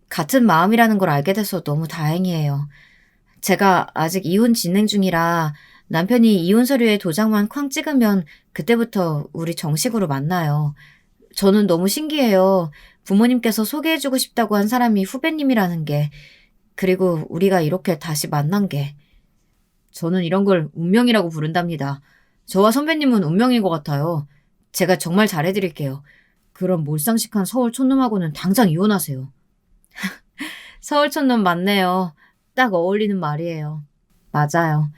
S1: 같은 마음이라는 걸 알게 돼서 너무 다행이에요. 제가 아직 이혼 진행 중이라 남편이 이혼 서류에 도장만 쾅 찍으면 그때부터 우리 정식으로 만나요. 저는 너무 신기해요. 부모님께서 소개해주고 싶다고 한 사람이 후배님이라는 게, 그리고 우리가 이렇게 다시 만난 게. 저는 이런 걸 운명이라고 부른답니다. 저와 선배님은 운명인 것 같아요. 제가 정말 잘해드릴게요. 그럼 몰상식한 서울 촌놈하고는 당장 이혼하세요. 서울 촌놈 맞네요. 딱 어울리는 말이에요. 맞아요.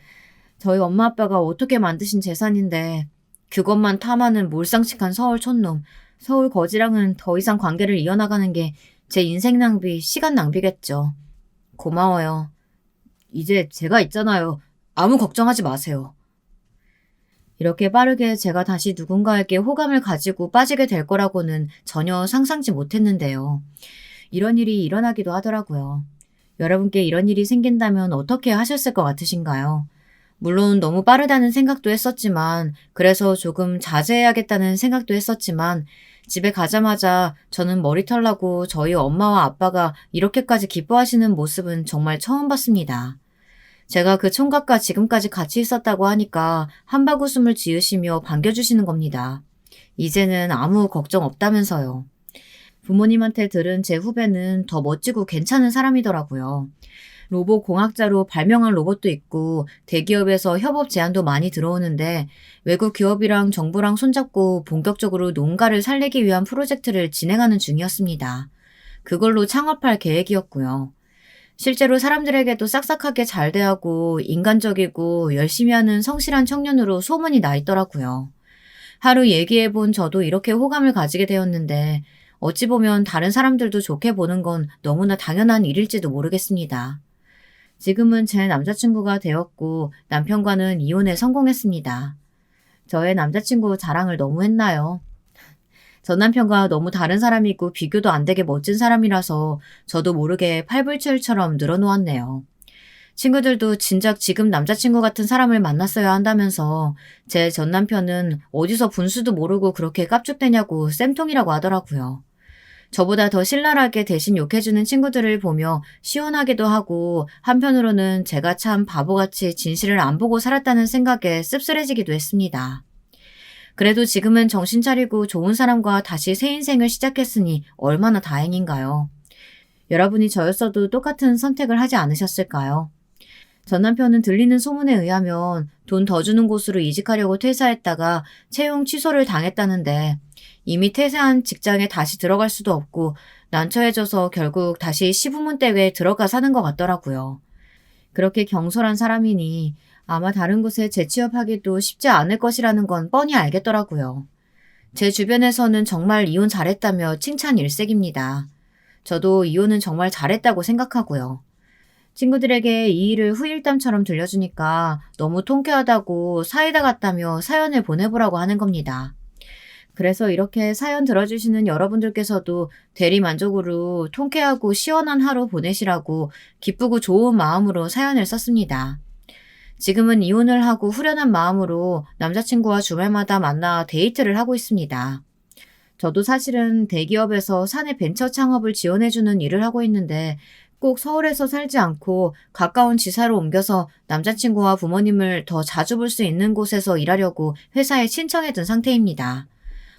S1: 저희 엄마 아빠가 어떻게 만드신 재산인데 그것만 탐하는 몰상식한 서울 촌놈. 서울 거지랑은 더 이상 관계를 이어나가는 게 제 인생 낭비, 시간 낭비겠죠. 고마워요. 이제 제가 있잖아요. 아무 걱정하지 마세요. 이렇게 빠르게 제가 다시 누군가에게 호감을 가지고 빠지게 될 거라고는 전혀 상상지 못했는데요. 이런 일이 일어나기도 하더라고요. 여러분께 이런 일이 생긴다면 어떻게 하셨을 것 같으신가요? 물론 너무 빠르다는 생각도 했었지만, 그래서 조금 자제해야겠다는 생각도 했었지만, 집에 가자마자 저는 머리털 나고 저희 엄마와 아빠가 이렇게까지 기뻐하시는 모습은 정말 처음 봤습니다. 제가 그 총각과 지금까지 같이 있었다고 하니까 한바구음을 지으시며 반겨주시는 겁니다. 이제는 아무 걱정 없다면서요. 부모님한테 들은 제 후배는 더 멋지고 괜찮은 사람이더라고요. 로봇 공학자로 발명한 로봇도 있고 대기업에서 협업 제안도 많이 들어오는데 외국 기업이랑 정부랑 손잡고 본격적으로 농가를 살리기 위한 프로젝트를 진행하는 중이었습니다. 그걸로 창업할 계획이었고요. 실제로 사람들에게도 싹싹하게 잘 대하고 인간적이고 열심히 하는 성실한 청년으로 소문이 나 있더라고요. 하루 얘기해본 저도 이렇게 호감을 가지게 되었는데 어찌 보면 다른 사람들도 좋게 보는 건 너무나 당연한 일일지도 모르겠습니다. 지금은 제 남자친구가 되었고 남편과는 이혼에 성공했습니다. 저의 남자친구 자랑을 너무 했나요? 전 남편과 너무 다른 사람이고 비교도 안 되게 멋진 사람이라서 저도 모르게 팔불출처럼 늘어놓았네요. 친구들도 진작 지금 남자친구 같은 사람을 만났어야 한다면서 제 전 남편은 어디서 분수도 모르고 그렇게 깝죽대냐고 쌤통이라고 하더라고요. 저보다 더 신랄하게 대신 욕해주는 친구들을 보며 시원하기도 하고 한편으로는 제가 참 바보같이 진실을 안 보고 살았다는 생각에 씁쓸해지기도 했습니다. 그래도 지금은 정신 차리고 좋은 사람과 다시 새 인생을 시작했으니 얼마나 다행인가요? 여러분이 저였어도 똑같은 선택을 하지 않으셨을까요? 전 남편은 들리는 소문에 의하면 돈 더 주는 곳으로 이직하려고 퇴사했다가 채용 취소를 당했다는데 이미 퇴사한 직장에 다시 들어갈 수도 없고 난처해져서 결국 다시 시부모 댁에 들어가 사는 것 같더라고요. 그렇게 경솔한 사람이니 아마 다른 곳에 재취업하기도 쉽지 않을 것이라는 건 뻔히 알겠더라고요. 제 주변에서는 정말 이혼 잘했다며 칭찬 일색입니다. 저도 이혼은 정말 잘했다고 생각하고요. 친구들에게 이 일을 후일담처럼 들려주니까 너무 통쾌하다고 사이다 같다며 사연을 보내보라고 하는 겁니다. 그래서 이렇게 사연 들어주시는 여러분들께서도 대리만족으로 통쾌하고 시원한 하루 보내시라고 기쁘고 좋은 마음으로 사연을 썼습니다. 지금은 이혼을 하고 후련한 마음으로 남자친구와 주말마다 만나 데이트를 하고 있습니다. 저도 사실은 대기업에서 사내 벤처 창업을 지원해주는 일을 하고 있는데 꼭 서울에서 살지 않고 가까운 지사로 옮겨서 남자친구와 부모님을 더 자주 볼 수 있는 곳에서 일하려고 회사에 신청해둔 상태입니다.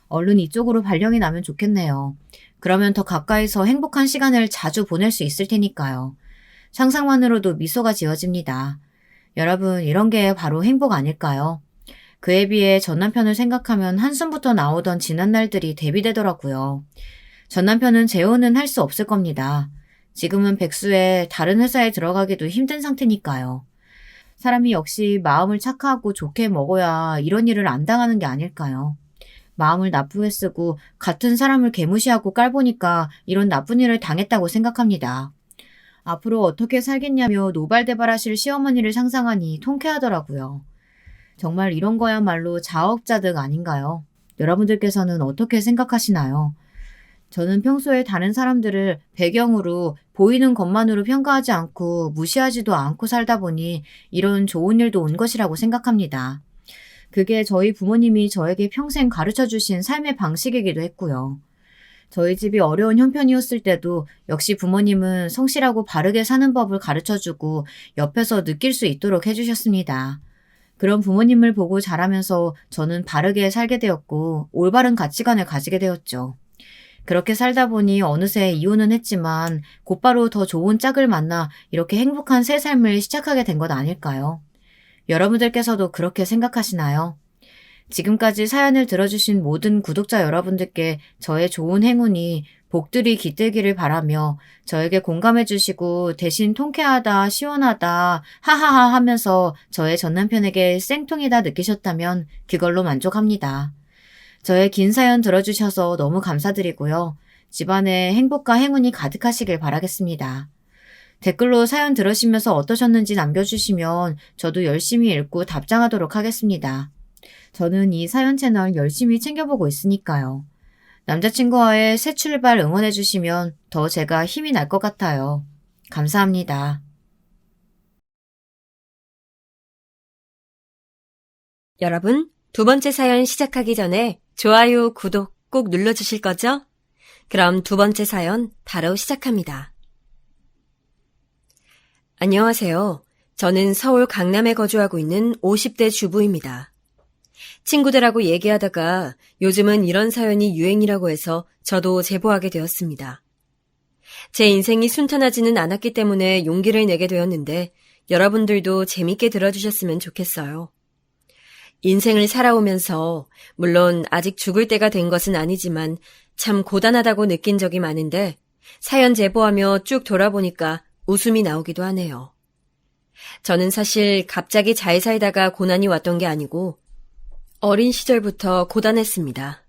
S1: 얼른 이쪽으로 발령이 나면 좋겠네요. 그러면 더 가까이서 행복한 시간을 자주 보낼 수 있을 테니까요. 상상만으로도 미소가 지어집니다. 여러분, 이런 게 바로 행복 아닐까요? 그에 비해 전 남편을 생각하면 한숨부터 나오던 지난 날들이 대비되더라고요. 전 남편은 재혼은 할 수 없을 겁니다. 지금은 백수에 다른 회사에 들어가기도 힘든 상태니까요. 사람이 역시 마음을 착하고 좋게 먹어야 이런 일을 안 당하는 게 아닐까요? 마음을 나쁘게 쓰고 같은 사람을 개무시하고 깔보니까 이런 나쁜 일을 당했다고 생각합니다. 앞으로 어떻게 살겠냐며 노발대발하실 시어머니를 상상하니 통쾌하더라고요. 정말 이런 거야말로 자업자득 아닌가요? 여러분들께서는 어떻게 생각하시나요? 저는 평소에 다른 사람들을 배경으로 보이는 것만으로 평가하지 않고 무시하지도 않고 살다 보니 이런 좋은 일도 온 것이라고 생각합니다. 그게 저희 부모님이 저에게 평생 가르쳐주신 삶의 방식이기도 했고요. 저희 집이 어려운 형편이었을 때도 역시 부모님은 성실하고 바르게 사는 법을 가르쳐주고 옆에서 느낄 수 있도록 해주셨습니다. 그런 부모님을 보고 자라면서 저는 바르게 살게 되었고 올바른 가치관을 가지게 되었죠. 그렇게 살다 보니 어느새 이혼은 했지만 곧바로 더 좋은 짝을 만나 이렇게 행복한 새 삶을 시작하게 된 것 아닐까요? 여러분들께서도 그렇게 생각하시나요? 지금까지 사연을 들어주신 모든 구독자 여러분들께 저의 좋은 행운이 복들이 깃들기를 바라며 저에게 공감해주시고 대신 통쾌하다, 시원하다, 하하하 하면서 저의 전남편에게 쌩통이다 느끼셨다면 그걸로 만족합니다. 저의 긴 사연 들어주셔서 너무 감사드리고요. 집안에 행복과 행운이 가득하시길 바라겠습니다. 댓글로 사연 들으시면서 어떠셨는지 남겨주시면 저도 열심히 읽고 답장하도록 하겠습니다. 저는 이 사연 채널 열심히 챙겨보고 있으니까요. 남자친구와의 새 출발 응원해주시면 더 제가 힘이 날 것 같아요. 감사합니다.
S2: 여러분, 두 번째 사연 시작하기 전에 좋아요, 구독 꼭 눌러주실 거죠? 그럼 두 번째 사연 바로 시작합니다. 안녕하세요. 저는 서울 강남에 거주하고 있는 50대 주부입니다. 친구들하고 얘기하다가 요즘은 이런 사연이 유행이라고 해서 저도 제보하게 되었습니다. 제 인생이 순탄하지는 않았기 때문에 용기를 내게 되었는데 여러분들도 재밌게 들어주셨으면 좋겠어요. 인생을 살아오면서 물론 아직 죽을 때가 된 것은 아니지만 참 고단하다고 느낀 적이 많은데 사연 제보하며 쭉 돌아보니까 웃음이 나오기도 하네요. 저는 사실 갑자기 잘 살다가 고난이 왔던 게 아니고 어린 시절부터 고단했습니다.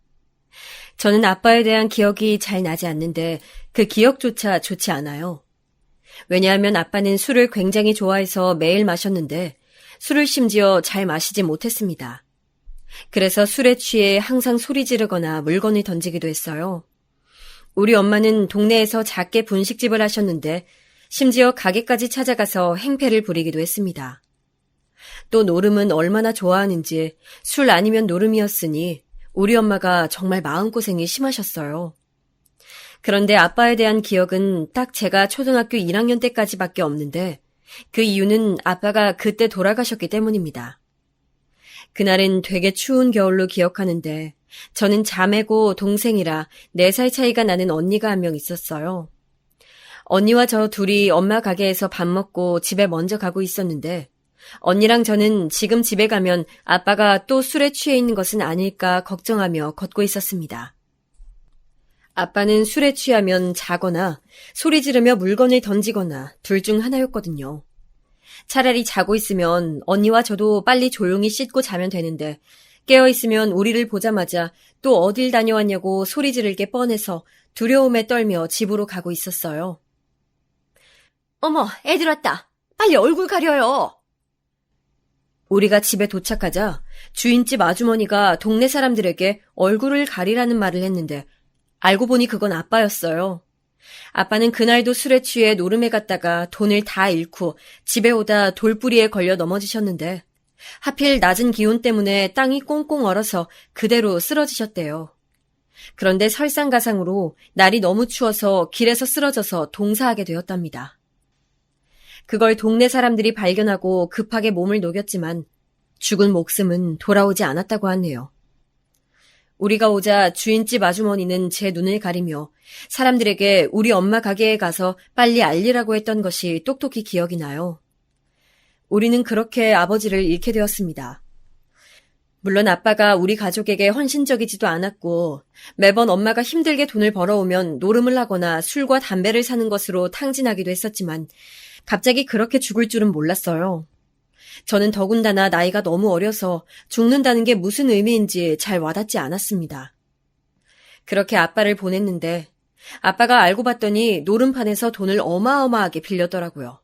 S2: 저는 아빠에 대한 기억이 잘 나지 않는데 그 기억조차 좋지 않아요. 왜냐하면 아빠는 술을 굉장히 좋아해서 매일 마셨는데 술을 심지어 잘 마시지 못했습니다. 그래서 술에 취해 항상 소리 지르거나 물건을 던지기도 했어요. 우리 엄마는 동네에서 작게 분식집을 하셨는데 심지어 가게까지 찾아가서 행패를 부리기도 했습니다. 또 노름은 얼마나 좋아하는지 술 아니면 노름이었으니 우리 엄마가 정말 마음고생이 심하셨어요. 그런데 아빠에 대한 기억은 딱 제가 초등학교 1학년 때까지밖에 없는데 그 이유는 아빠가 그때 돌아가셨기 때문입니다. 그날은 되게 추운 겨울로 기억하는데 저는 자매고 동생이라 4살 차이가 나는 언니가 한 명 있었어요. 언니와 저 둘이 엄마 가게에서 밥 먹고 집에 먼저 가고 있었는데 언니랑 저는 지금 집에 가면 아빠가 또 술에 취해 있는 것은 아닐까 걱정하며 걷고 있었습니다. 아빠는 술에 취하면 자거나 소리 지르며 물건을 던지거나 둘 중 하나였거든요. 차라리 자고 있으면 언니와 저도 빨리 조용히 씻고 자면 되는데 깨어있으면 우리를 보자마자 또 어딜 다녀왔냐고 소리 지를 게 뻔해서 두려움에 떨며 집으로 가고 있었어요. 어머, 애들 왔다. 빨리 얼굴 가려요. 우리가 집에 도착하자 주인집 아주머니가 동네 사람들에게 얼굴을 가리라는 말을 했는데 알고 보니 그건 아빠였어요. 아빠는 그날도 술에 취해 노름에 갔다가 돈을 다 잃고 집에 오다 돌뿌리에 걸려 넘어지셨는데 하필 낮은 기온 때문에 땅이 꽁꽁 얼어서 그대로 쓰러지셨대요. 그런데 설상가상으로 날이 너무 추워서 길에서 쓰러져서 동사하게 되었답니다. 그걸 동네 사람들이 발견하고 급하게 몸을 녹였지만 죽은 목숨은 돌아오지 않았다고 하네요. 우리가 오자 주인집 아주머니는 제 눈을 가리며 사람들에게 우리 엄마 가게에 가서 빨리 알리라고 했던 것이 똑똑히 기억이 나요. 우리는 그렇게 아버지를 잃게 되었습니다. 물론 아빠가 우리 가족에게 헌신적이지도 않았고 매번 엄마가 힘들게 돈을 벌어오면 노름을 하거나 술과 담배를 사는 것으로 탕진하기도 했었지만 갑자기 그렇게 죽을 줄은 몰랐어요. 저는 더군다나 나이가 너무 어려서 죽는다는 게 무슨 의미인지 잘 와닿지 않았습니다. 그렇게 아빠를 보냈는데 아빠가 알고 봤더니 노름판에서 돈을 어마어마하게 빌렸더라고요.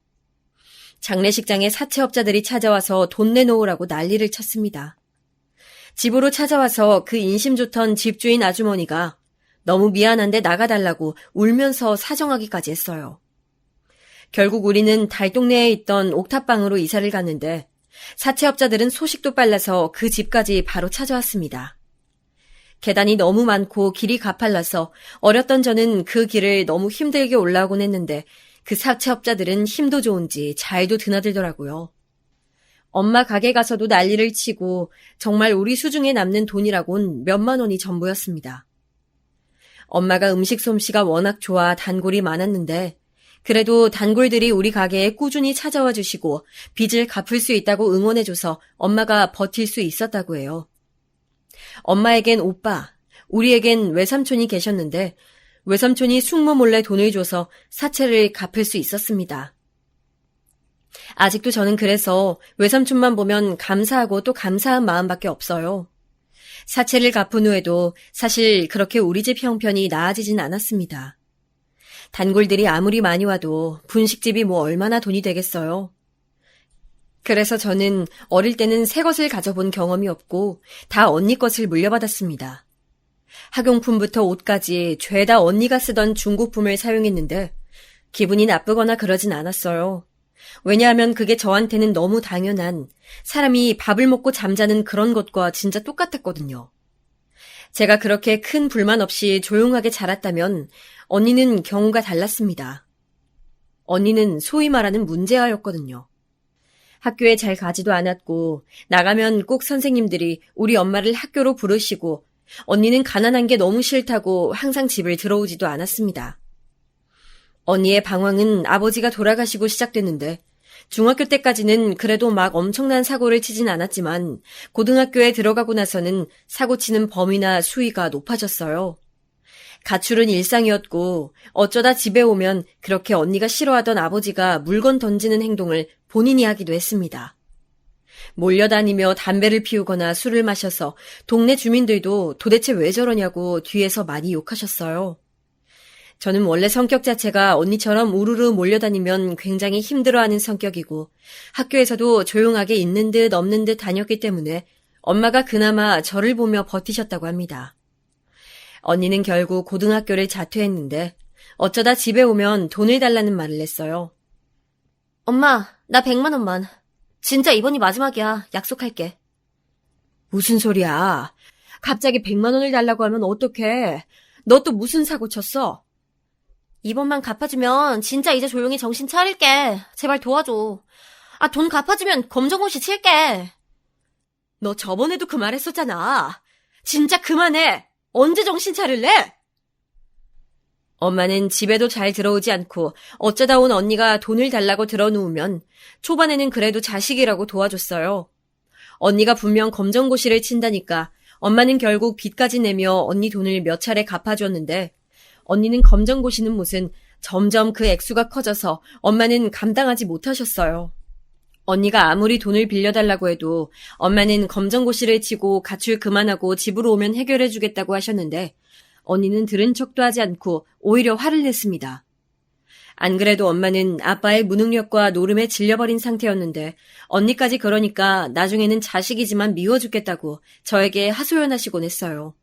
S2: 장례식장에 사채업자들이 찾아와서 돈 내놓으라고 난리를 쳤습니다. 집으로 찾아와서 그 인심 좋던 집주인 아주머니가 너무 미안한데 나가달라고 울면서 사정하기까지 했어요. 결국 우리는 달동네에 있던 옥탑방으로 이사를 갔는데 사채업자들은 소식도 빨라서 그 집까지 바로 찾아왔습니다. 계단이 너무 많고 길이 가팔라서 어렸던 저는 그 길을 너무 힘들게 올라오곤 했는데 그 사채업자들은 힘도 좋은지 잘도 드나들더라고요. 엄마 가게 가서도 난리를 치고 정말 우리 수중에 남는 돈이라곤 몇만 원이 전부였습니다. 엄마가 음식 솜씨가 워낙 좋아 단골이 많았는데 그래도 단골들이 우리 가게에 꾸준히 찾아와 주시고 빚을 갚을 수 있다고 응원해줘서 엄마가 버틸 수 있었다고 해요. 엄마에겐 오빠, 우리에겐 외삼촌이 계셨는데 외삼촌이 숙모 몰래 돈을 줘서 사채를 갚을 수 있었습니다. 아직도 저는 그래서 외삼촌만 보면 감사하고 또 감사한 마음밖에 없어요. 사채를 갚은 후에도 사실 그렇게 우리 집 형편이 나아지진 않았습니다. 단골들이 아무리 많이 와도 분식집이 뭐 얼마나 돈이 되겠어요. 그래서 저는 어릴 때는 새 것을 가져본 경험이 없고 다 언니 것을 물려받았습니다. 학용품부터 옷까지 죄다 언니가 쓰던 중고품을 사용했는데 기분이 나쁘거나 그러진 않았어요. 왜냐하면 그게 저한테는 너무 당연한 사람이 밥을 먹고 잠자는 그런 것과 진짜 똑같았거든요. 제가 그렇게 큰 불만 없이 조용하게 자랐다면 언니는 경우가 달랐습니다. 언니는 소위 말하는 문제아였거든요. 학교에 잘 가지도 않았고 나가면 꼭 선생님들이 우리 엄마를 학교로 부르시고 언니는 가난한 게 너무 싫다고 항상 집을 들어오지도 않았습니다. 언니의 방황은 아버지가 돌아가시고 시작됐는데 중학교 때까지는 그래도 막 엄청난 사고를 치진 않았지만 고등학교에 들어가고 나서는 사고치는 범위나 수위가 높아졌어요. 가출은 일상이었고 어쩌다 집에 오면 그렇게 언니가 싫어하던 아버지가 물건 던지는 행동을 본인이 하기도 했습니다. 몰려다니며 담배를 피우거나 술을 마셔서 동네 주민들도 도대체 왜 저러냐고 뒤에서 많이 욕하셨어요. 저는 원래 성격 자체가 언니처럼 우르르 몰려다니면 굉장히 힘들어하는 성격이고 학교에서도 조용하게 있는 듯 없는 듯 다녔기 때문에 엄마가 그나마 저를 보며 버티셨다고 합니다. 언니는 결국 고등학교를 자퇴했는데 어쩌다 집에 오면 돈을 달라는 말을 했어요. 엄마, 나 100만 원만. 진짜 이번이 마지막이야. 약속할게. 무슨 소리야? 갑자기 100만 원을 달라고 하면 어떡해? 너 또 무슨 사고 쳤어? 이번만 갚아주면 진짜 이제 조용히 정신 차릴게. 제발 도와줘. 아, 돈 갚아주면 검정고시 칠게. 너 저번에도 그 말 했었잖아. 진짜 그만해. 언제 정신 차릴래? 엄마는 집에도 잘 들어오지 않고 어쩌다 온 언니가 돈을 달라고 들어누우면 초반에는 그래도 자식이라고 도와줬어요. 언니가 분명 검정고시를 친다니까 엄마는 결국 빚까지 내며 언니 돈을 몇 차례 갚아줬는데 언니는 검정고시는 무슨 점점 그 액수가 커져서 엄마는 감당하지 못하셨어요. 언니가 아무리 돈을 빌려달라고 해도 엄마는 검정고시를 치고 가출 그만하고 집으로 오면 해결해주겠다고 하셨는데 언니는 들은 척도 하지 않고 오히려 화를 냈습니다. 안 그래도 엄마는 아빠의 무능력과 노름에 질려버린 상태였는데 언니까지 그러니까 나중에는 자식이지만 미워 죽겠다고 저에게 하소연하시곤 했어요.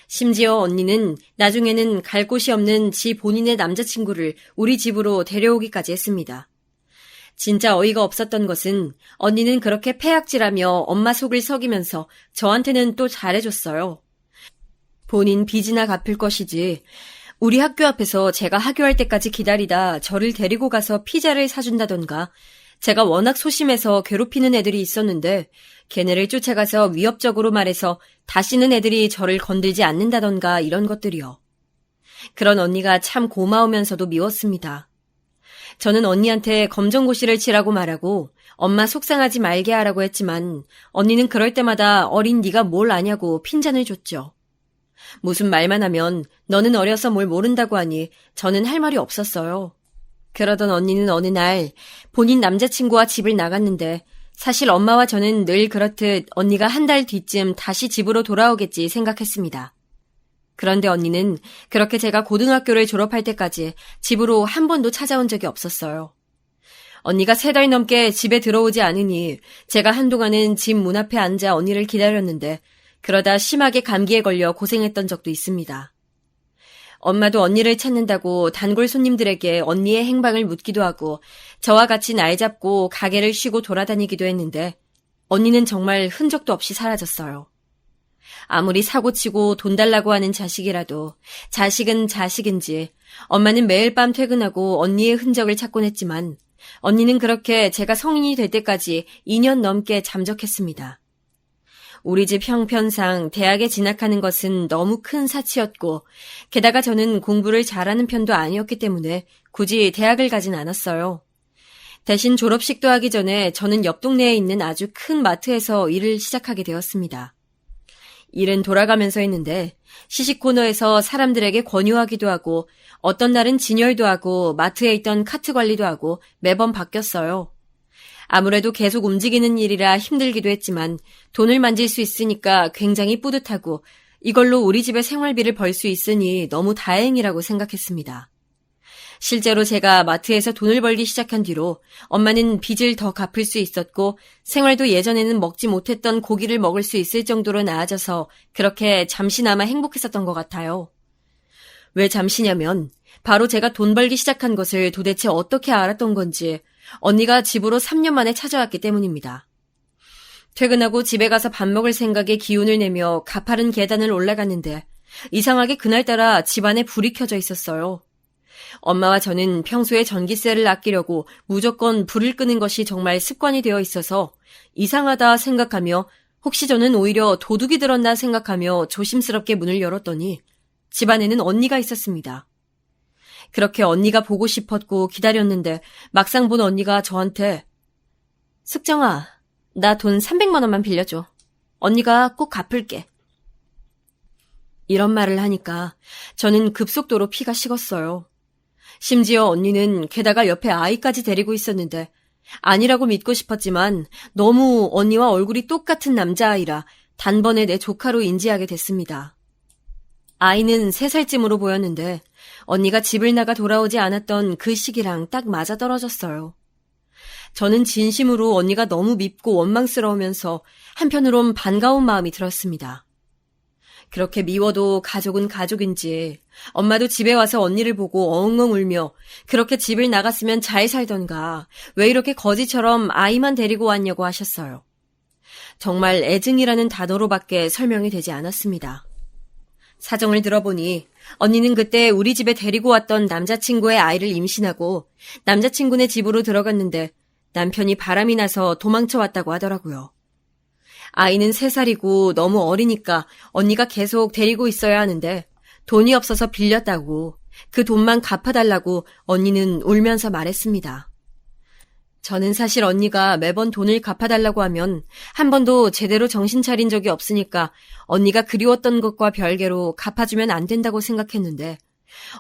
S2: 심지어 언니는 나중에는 갈 곳이 없는 지 본인의 남자친구를 우리 집으로 데려오기까지 했습니다. 진짜 어이가 없었던 것은 언니는 그렇게 패악질하며 엄마 속을 썩이면서 저한테는 또 잘해줬어요. 본인 빚이나 갚을 것이지 우리 학교 앞에서 제가 하교할 때까지 기다리다 저를 데리고 가서 피자를 사준다던가 제가 워낙 소심해서 괴롭히는 애들이 있었는데 걔네를 쫓아가서 위협적으로 말해서 다시는 애들이 저를 건들지 않는다던가 이런 것들이요. 그런 언니가 참 고마우면서도 미웠습니다. 저는 언니한테 검정고시를 치라고 말하고 엄마 속상하지 말게 하라고 했지만 언니는 그럴 때마다 어린 네가 뭘 아냐고 핀잔을 줬죠. 무슨 말만 하면 너는 어려서 뭘 모른다고 하니 저는 할 말이 없었어요. 그러던 언니는 어느 날 본인 남자친구와 집을 나갔는데 사실 엄마와 저는 늘 그렇듯 언니가 한 달 뒤쯤 다시 집으로 돌아오겠지 생각했습니다. 그런데 언니는 그렇게 제가 고등학교를 졸업할 때까지 집으로 한 번도 찾아온 적이 없었어요. 언니가 3달 넘게 집에 들어오지 않으니 제가 한동안은 집 문 앞에 앉아 언니를 기다렸는데 그러다 심하게 감기에 걸려 고생했던 적도 있습니다. 엄마도 언니를 찾는다고 단골 손님들에게 언니의 행방을 묻기도 하고 저와 같이 날 잡고 가게를 쉬고 돌아다니기도 했는데 언니는 정말 흔적도 없이 사라졌어요. 아무리 사고치고 돈 달라고 하는 자식이라도 자식은 자식인지 엄마는 매일 밤 퇴근하고 언니의 흔적을 찾곤 했지만 언니는 그렇게 제가 성인이 될 때까지 2년 넘게 잠적했습니다. 우리 집 형편상 대학에 진학하는 것은 너무 큰 사치였고 게다가 저는 공부를 잘하는 편도 아니었기 때문에 굳이 대학을 가진 않았어요. 대신 졸업식도 하기 전에 저는 옆 동네에 있는 아주 큰 마트에서 일을 시작하게 되었습니다. 일은 돌아가면서 했는데 시식 코너에서 사람들에게 권유하기도 하고 어떤 날은 진열도 하고 마트에 있던 카트 관리도 하고 매번 바뀌었어요. 아무래도 계속 움직이는 일이라 힘들기도 했지만 돈을 만질 수 있으니까 굉장히 뿌듯하고 이걸로 우리 집의 생활비를 벌 수 있으니 너무 다행이라고 생각했습니다. 실제로 제가 마트에서 돈을 벌기 시작한 뒤로 엄마는 빚을 더 갚을 수 있었고 생활도 예전에는 먹지 못했던 고기를 먹을 수 있을 정도로 나아져서 그렇게 잠시나마 행복했었던 것 같아요. 왜 잠시냐면 바로 제가 돈 벌기 시작한 것을 도대체 어떻게 알았던 건지 언니가 집으로 3년 만에 찾아왔기 때문입니다. 퇴근하고 집에 가서 밥 먹을 생각에 기운을 내며 가파른 계단을 올라갔는데 이상하게 그날따라 집안에 불이 켜져 있었어요. 엄마와 저는 평소에 전기세를 아끼려고 무조건 불을 끄는 것이 정말 습관이 되어 있어서 이상하다 생각하며 혹시 저는 오히려 도둑이 들었나 생각하며 조심스럽게 문을 열었더니 집안에는 언니가 있었습니다. 그렇게 언니가 보고 싶었고 기다렸는데 막상 본 언니가 저한테 "숙정아, 나 돈 300만 원만 빌려줘. 언니가 꼭 갚을게." 이런 말을 하니까 저는 급속도로 피가 식었어요. 심지어 언니는 게다가 옆에 아이까지 데리고 있었는데 아니라고 믿고 싶었지만 너무 언니와 얼굴이 똑같은 남자아이라 단번에 내 조카로 인지하게 됐습니다. 아이는 3살쯤으로 보였는데 언니가 집을 나가 돌아오지 않았던 그 시기랑 딱 맞아떨어졌어요. 저는 진심으로 언니가 너무 밉고 원망스러우면서 한편으론 반가운 마음이 들었습니다. 그렇게 미워도 가족은 가족인지 엄마도 집에 와서 언니를 보고 엉엉 울며 그렇게 집을 나갔으면 잘 살던가 왜 이렇게 거지처럼 아이만 데리고 왔냐고 하셨어요. 정말 애증이라는 단어로밖에 설명이 되지 않았습니다. 사정을 들어보니 언니는 그때 우리 집에 데리고 왔던 남자친구의 아이를 임신하고 남자친구네 집으로 들어갔는데 남편이 바람이 나서 도망쳐 왔다고 하더라고요. 아이는 3살이고 너무 어리니까 언니가 계속 데리고 있어야 하는데 돈이 없어서 빌렸다고 그 돈만 갚아달라고 언니는 울면서 말했습니다. 저는 사실 언니가 매번 돈을 갚아달라고 하면 한 번도 제대로 정신 차린 적이 없으니까 언니가 그리웠던 것과 별개로 갚아주면 안 된다고 생각했는데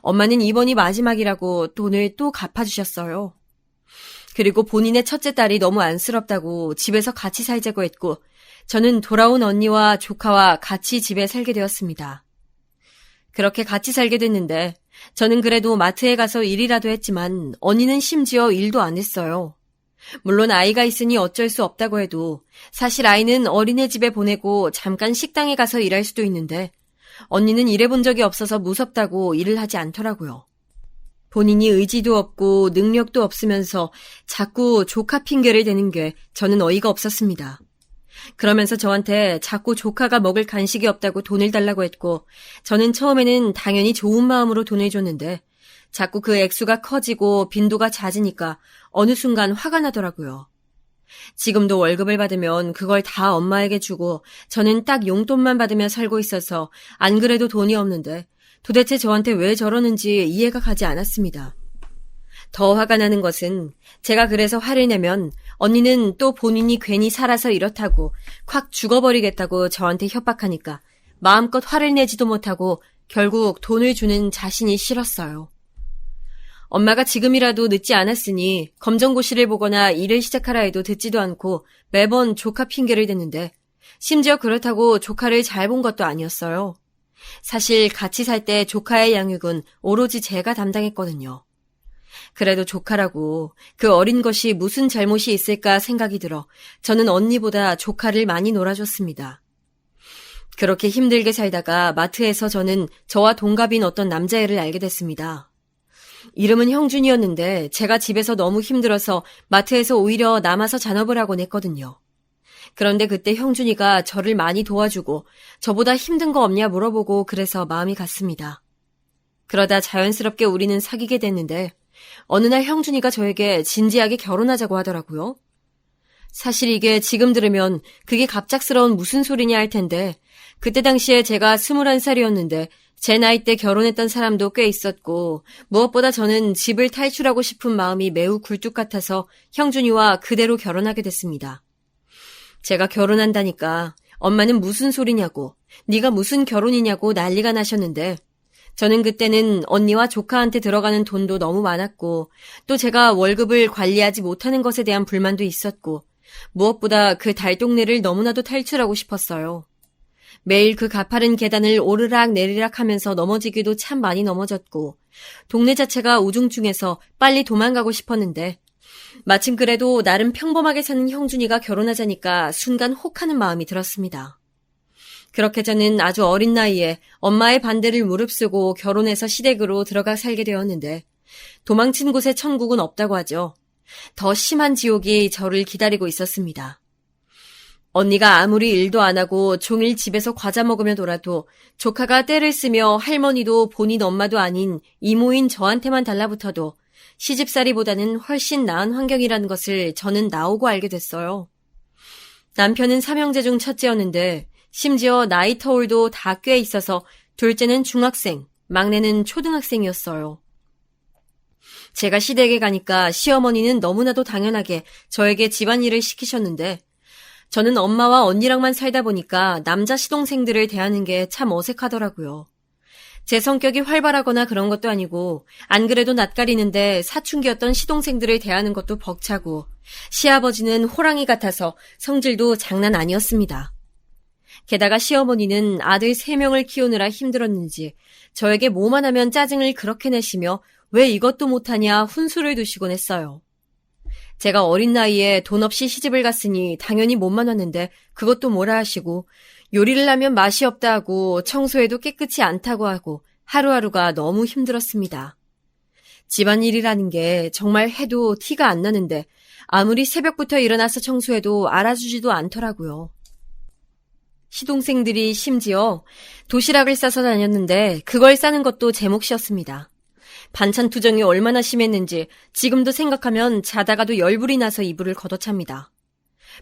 S2: 엄마는 이번이 마지막이라고 돈을 또 갚아주셨어요. 그리고 본인의 첫째 딸이 너무 안쓰럽다고 집에서 같이 살자고 했고 저는 돌아온 언니와 조카와 같이 집에 살게 되었습니다. 그렇게 같이 살게 됐는데 저는 그래도 마트에 가서 일이라도 했지만 언니는 심지어 일도 안 했어요. 물론 아이가 있으니 어쩔 수 없다고 해도 사실 아이는 어린애집에 보내고 잠깐 식당에 가서 일할 수도 있는데 언니는 일해본 적이 없어서 무섭다고 일을 하지 않더라고요. 본인이 의지도 없고 능력도 없으면서 자꾸 조카 핑계를 대는 게 저는 어이가 없었습니다. 그러면서 저한테 자꾸 조카가 먹을 간식이 없다고 돈을 달라고 했고 저는 처음에는 당연히 좋은 마음으로 돈을 줬는데 자꾸 그 액수가 커지고 빈도가 잦으니까 어느 순간 화가 나더라고요. 지금도 월급을 받으면 그걸 다 엄마에게 주고 저는 딱 용돈만 받으며 살고 있어서 안 그래도 돈이 없는데 도대체 저한테 왜 저러는지 이해가 가지 않았습니다. 더 화가 나는 것은 제가 그래서 화를 내면 언니는 또 본인이 괜히 살아서 이렇다고 콱 죽어버리겠다고 저한테 협박하니까 마음껏 화를 내지도 못하고 결국 돈을 주는 자신이 싫었어요. 엄마가 지금이라도 늦지 않았으니 검정고시를 보거나 일을 시작하라 해도 듣지도 않고 매번 조카 핑계를 댔는데 심지어 그렇다고 조카를 잘 본 것도 아니었어요. 사실 같이 살 때 조카의 양육은 오로지 제가 담당했거든요. 그래도 조카라고 그 어린 것이 무슨 잘못이 있을까 생각이 들어 저는 언니보다 조카를 많이 놀아줬습니다. 그렇게 힘들게 살다가 마트에서 저는 저와 동갑인 어떤 남자애를 알게 됐습니다. 이름은 형준이었는데 제가 집에서 너무 힘들어서 마트에서 오히려 남아서 잔업을 하곤 했거든요. 그런데 그때 형준이가 저를 많이 도와주고 저보다 힘든 거 없냐 물어보고 그래서 마음이 갔습니다. 그러다 자연스럽게 우리는 사귀게 됐는데 어느 날 형준이가 저에게 진지하게 결혼하자고 하더라고요. 사실 이게 지금 들으면 그게 갑작스러운 무슨 소리냐 할 텐데 그때 당시에 제가 21살이었는데 제 나이 때 결혼했던 사람도 꽤 있었고 무엇보다 저는 집을 탈출하고 싶은 마음이 매우 굴뚝 같아서 형준이와 그대로 결혼하게 됐습니다. 제가 결혼한다니까 엄마는 무슨 소리냐고 네가 무슨 결혼이냐고 난리가 나셨는데 저는 그때는 언니와 조카한테 들어가는 돈도 너무 많았고 또 제가 월급을 관리하지 못하는 것에 대한 불만도 있었고 무엇보다 그 달동네를 너무나도 탈출하고 싶었어요. 매일 그 가파른 계단을 오르락 내리락 하면서 넘어지기도 참 많이 넘어졌고 동네 자체가 우중충해서 빨리 도망가고 싶었는데 마침 그래도 나름 평범하게 사는 형준이가 결혼하자니까 순간 혹하는 마음이 들었습니다. 그렇게 저는 아주 어린 나이에 엄마의 반대를 무릅쓰고 결혼해서 시댁으로 들어가 살게 되었는데 도망친 곳에 천국은 없다고 하죠. 더 심한 지옥이 저를 기다리고 있었습니다. 언니가 아무리 일도 안 하고 종일 집에서 과자 먹으며 놀아도 조카가 떼를 쓰며 할머니도 본인 엄마도 아닌 이모인 저한테만 달라붙어도 시집살이보다는 훨씬 나은 환경이라는 것을 저는 나오고 알게 됐어요. 남편은 삼형제 중 첫째였는데 심지어 나이 터울도 다 꽤 있어서 둘째는 중학생, 막내는 초등학생이었어요. 제가 시댁에 가니까 시어머니는 너무나도 당연하게 저에게 집안일을 시키셨는데 저는 엄마와 언니랑만 살다 보니까 남자 시동생들을 대하는 게 참 어색하더라고요. 제 성격이 활발하거나 그런 것도 아니고 안 그래도 낯가리는데 사춘기였던 시동생들을 대하는 것도 벅차고 시아버지는 호랑이 같아서 성질도 장난 아니었습니다. 게다가 시어머니는 아들 3명을 키우느라 힘들었는지 저에게 뭐만 하면 짜증을 그렇게 내시며 왜 이것도 못하냐 훈수를 두시곤 했어요. 제가 어린 나이에 돈 없이 시집을 갔으니 당연히 몸만 왔는데 그것도 뭐라 하시고 요리를 하면 맛이 없다 하고 청소해도 깨끗이 않다고 하고 하루하루가 너무 힘들었습니다. 집안일이라는 게 정말 해도 티가 안 나는데 아무리 새벽부터 일어나서 청소해도 알아주지도 않더라고요. 시동생들이 심지어 도시락을 싸서 다녔는데 그걸 싸는 것도 제 몫이었습니다. 반찬 투정이 얼마나 심했는지 지금도 생각하면 자다가도 열불이 나서 이불을 걷어찹니다.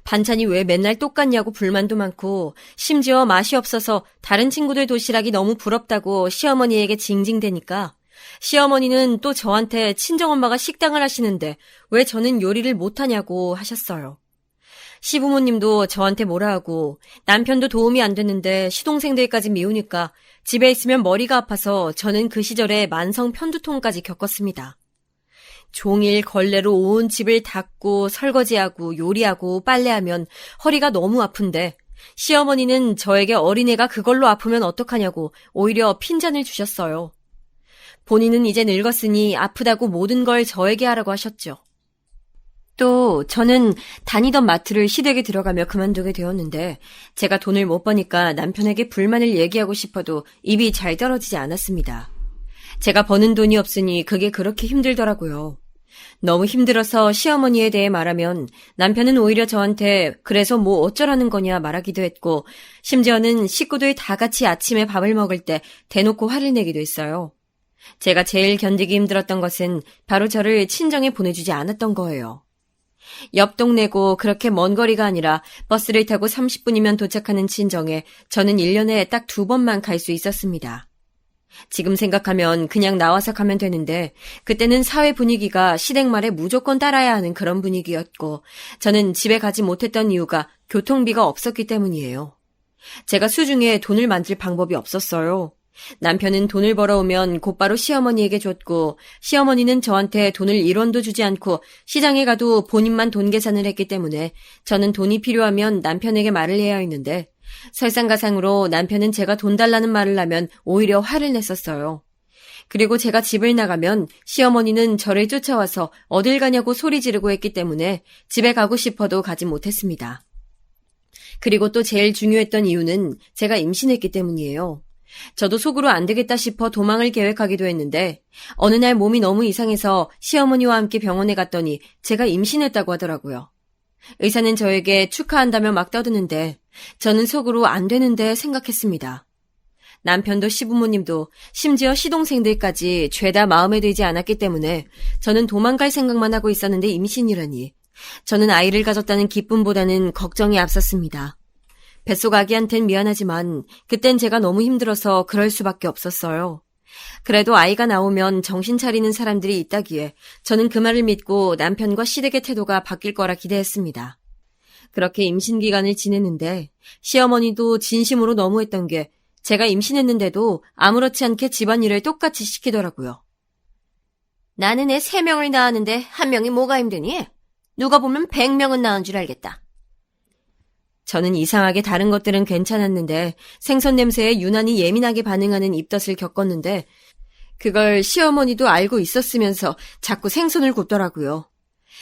S2: 반찬이 왜 맨날 똑같냐고 불만도 많고 심지어 맛이 없어서 다른 친구들 도시락이 너무 부럽다고 시어머니에게 징징대니까 시어머니는 또 저한테 친정엄마가 식당을 하시는데 왜 저는 요리를 못하냐고 하셨어요. 시부모님도 저한테 뭐라 하고 남편도 도움이 안 됐는데 시동생들까지 미우니까 집에 있으면 머리가 아파서 저는 그 시절에 만성 편두통까지 겪었습니다. 종일 걸레로 온 집을 닦고 설거지하고 요리하고 빨래하면 허리가 너무 아픈데 시어머니는 저에게 어린애가 그걸로 아프면 어떡하냐고 오히려 핀잔을 주셨어요. 본인은 이제 늙었으니 아프다고 모든 걸 저에게 하라고 하셨죠. 또 저는 다니던 마트를 시댁에 들어가며 그만두게 되었는데 제가 돈을 못 버니까 남편에게 불만을 얘기하고 싶어도 입이 잘 떨어지지 않았습니다. 제가 버는 돈이 없으니 그게 그렇게 힘들더라고요. 너무 힘들어서 시어머니에 대해 말하면 남편은 오히려 저한테 그래서 뭐 어쩌라는 거냐 말하기도 했고 심지어는 식구들 다 같이 아침에 밥을 먹을 때 대놓고 화를 내기도 했어요. 제가 제일 견디기 힘들었던 것은 바로 저를 친정에 보내주지 않았던 거예요. 옆 동네고 그렇게 먼 거리가 아니라 버스를 타고 30분이면 도착하는 친정에 저는 1년에 딱 2번만 갈 수 있었습니다. 지금 생각하면 그냥 나와서 가면 되는데 그때는 사회 분위기가 시댁 말에 무조건 따라야 하는 그런 분위기였고 저는 집에 가지 못했던 이유가 교통비가 없었기 때문이에요. 제가 수중에 돈을 만질 방법이 없었어요. 남편은 돈을 벌어오면 곧바로 시어머니에게 줬고 시어머니는 저한테 돈을 1원도 주지 않고 시장에 가도 본인만 돈 계산을 했기 때문에 저는 돈이 필요하면 남편에게 말을 해야 했는데 설상가상으로 남편은 제가 돈 달라는 말을 하면 오히려 화를 냈었어요. 그리고 제가 집을 나가면 시어머니는 저를 쫓아와서 어딜 가냐고 소리 지르고 했기 때문에 집에 가고 싶어도 가지 못했습니다. 그리고 또 제일 중요했던 이유는 제가 임신했기 때문이에요. 저도 속으로 안 되겠다 싶어 도망을 계획하기도 했는데 어느 날 몸이 너무 이상해서 시어머니와 함께 병원에 갔더니 제가 임신했다고 하더라고요. 의사는 저에게 축하한다며 막 떠드는데 저는 속으로 안 되는데 생각했습니다. 남편도 시부모님도 심지어 시동생들까지 죄다 마음에 들지 않았기 때문에 저는 도망갈 생각만 하고 있었는데 임신이라니. 저는 아이를 가졌다는 기쁨보다는 걱정이 앞섰습니다. 뱃속 아기한텐 미안하지만 그땐 제가 너무 힘들어서 그럴 수밖에 없었어요. 그래도 아이가 나오면 정신 차리는 사람들이 있다기에 저는 그 말을 믿고 남편과 시댁의 태도가 바뀔 거라 기대했습니다. 그렇게 임신 기간을 지냈는데 시어머니도 진심으로 너무했던 게 제가 임신했는데도 아무렇지 않게 집안일을 똑같이 시키더라고요. 나는 애 3명을 낳았는데 1명이 뭐가 힘드니? 누가 보면 100명은 낳은 줄 알겠다. 저는 이상하게 다른 것들은 괜찮았는데 생선 냄새에 유난히 예민하게 반응하는 입덧을 겪었는데 그걸 시어머니도 알고 있었으면서 자꾸 생선을 굽더라고요.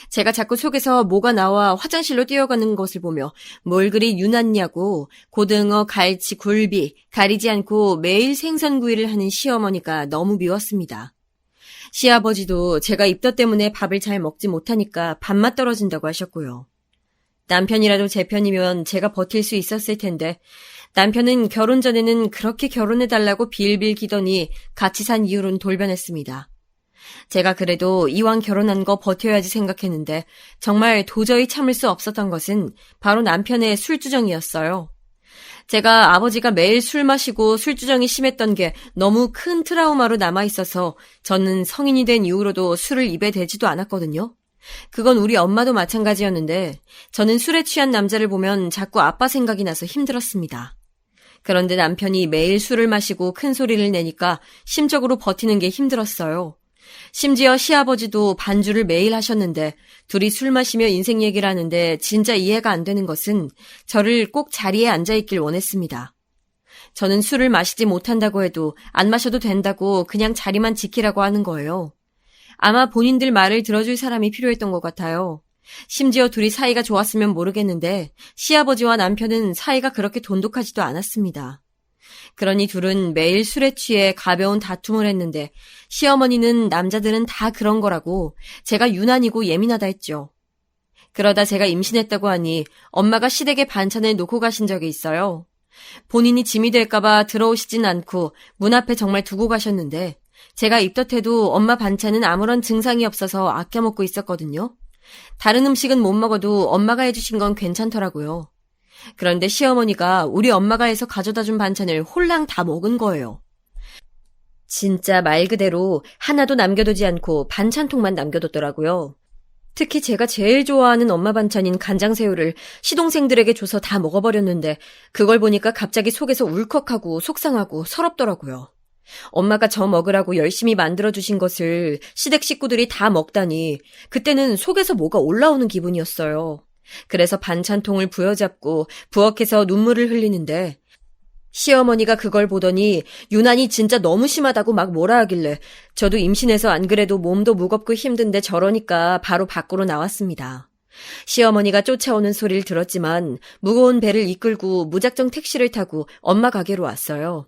S2: 제가 자꾸 속에서 뭐가 나와 화장실로 뛰어가는 것을 보며 뭘 그리 유난냐고 고등어, 갈치, 굴비 가리지 않고 매일 생선구이를 하는 시어머니가 너무 미웠습니다. 시아버지도 제가 입덧 때문에 밥을 잘 먹지 못하니까 밥맛 떨어진다고 하셨고요. 남편이라도 제 편이면 제가 버틸 수 있었을 텐데 남편은 결혼 전에는 그렇게 결혼해달라고 빌빌 기더니 같이 산 이후로는 돌변했습니다. 제가 그래도 이왕 결혼한 거 버텨야지 생각했는데 정말 도저히 참을 수 없었던 것은 바로 남편의 술주정이었어요. 제가 아버지가 매일 술 마시고 술주정이 심했던 게 너무 큰 트라우마로 남아있어서 저는 성인이 된 이후로도 술을 입에 대지도 않았거든요. 그건 우리 엄마도 마찬가지였는데 저는 술에 취한 남자를 보면 자꾸 아빠 생각이 나서 힘들었습니다. 그런데 남편이 매일 술을 마시고 큰 소리를 내니까 심적으로 버티는 게 힘들었어요. 심지어 시아버지도 반주를 매일 하셨는데 둘이 술 마시며 인생 얘기를 하는데 진짜 이해가 안 되는 것은 저를 꼭 자리에 앉아있길 원했습니다. 저는 술을 마시지 못한다고 해도 안 마셔도 된다고 그냥 자리만 지키라고 하는 거예요. 아마 본인들 말을 들어줄 사람이 필요했던 것 같아요. 심지어 둘이 사이가 좋았으면 모르겠는데 시아버지와 남편은 사이가 그렇게 돈독하지도 않았습니다. 그러니 둘은 매일 술에 취해 가벼운 다툼을 했는데 시어머니는 남자들은 다 그런 거라고 제가 유난이고 예민하다 했죠. 그러다 제가 임신했다고 하니 엄마가 시댁에 반찬을 놓고 가신 적이 있어요. 본인이 짐이 될까봐 들어오시진 않고 문 앞에 정말 두고 가셨는데 제가 입덧해도 엄마 반찬은 아무런 증상이 없어서 아껴 먹고 있었거든요. 다른 음식은 못 먹어도 엄마가 해주신 건 괜찮더라고요. 그런데 시어머니가 우리 엄마가 해서 가져다 준 반찬을 홀랑 다 먹은 거예요. 진짜 말 그대로 하나도 남겨두지 않고 반찬통만 남겨뒀더라고요. 특히 제가 제일 좋아하는 엄마 반찬인 간장새우를 시동생들에게 줘서 다 먹어버렸는데 그걸 보니까 갑자기 속에서 울컥하고 속상하고 서럽더라고요. 엄마가 저 먹으라고 열심히 만들어주신 것을 시댁 식구들이 다 먹다니 그때는 속에서 뭐가 올라오는 기분이었어요. 그래서 반찬통을 부여잡고 부엌에서 눈물을 흘리는데 시어머니가 그걸 보더니 유난히 진짜 너무 심하다고 막 뭐라 하길래 저도 임신해서 안 그래도 몸도 무겁고 힘든데 저러니까 바로 밖으로 나왔습니다. 시어머니가 쫓아오는 소리를 들었지만 무거운 배를 이끌고 무작정 택시를 타고 엄마 가게로 왔어요.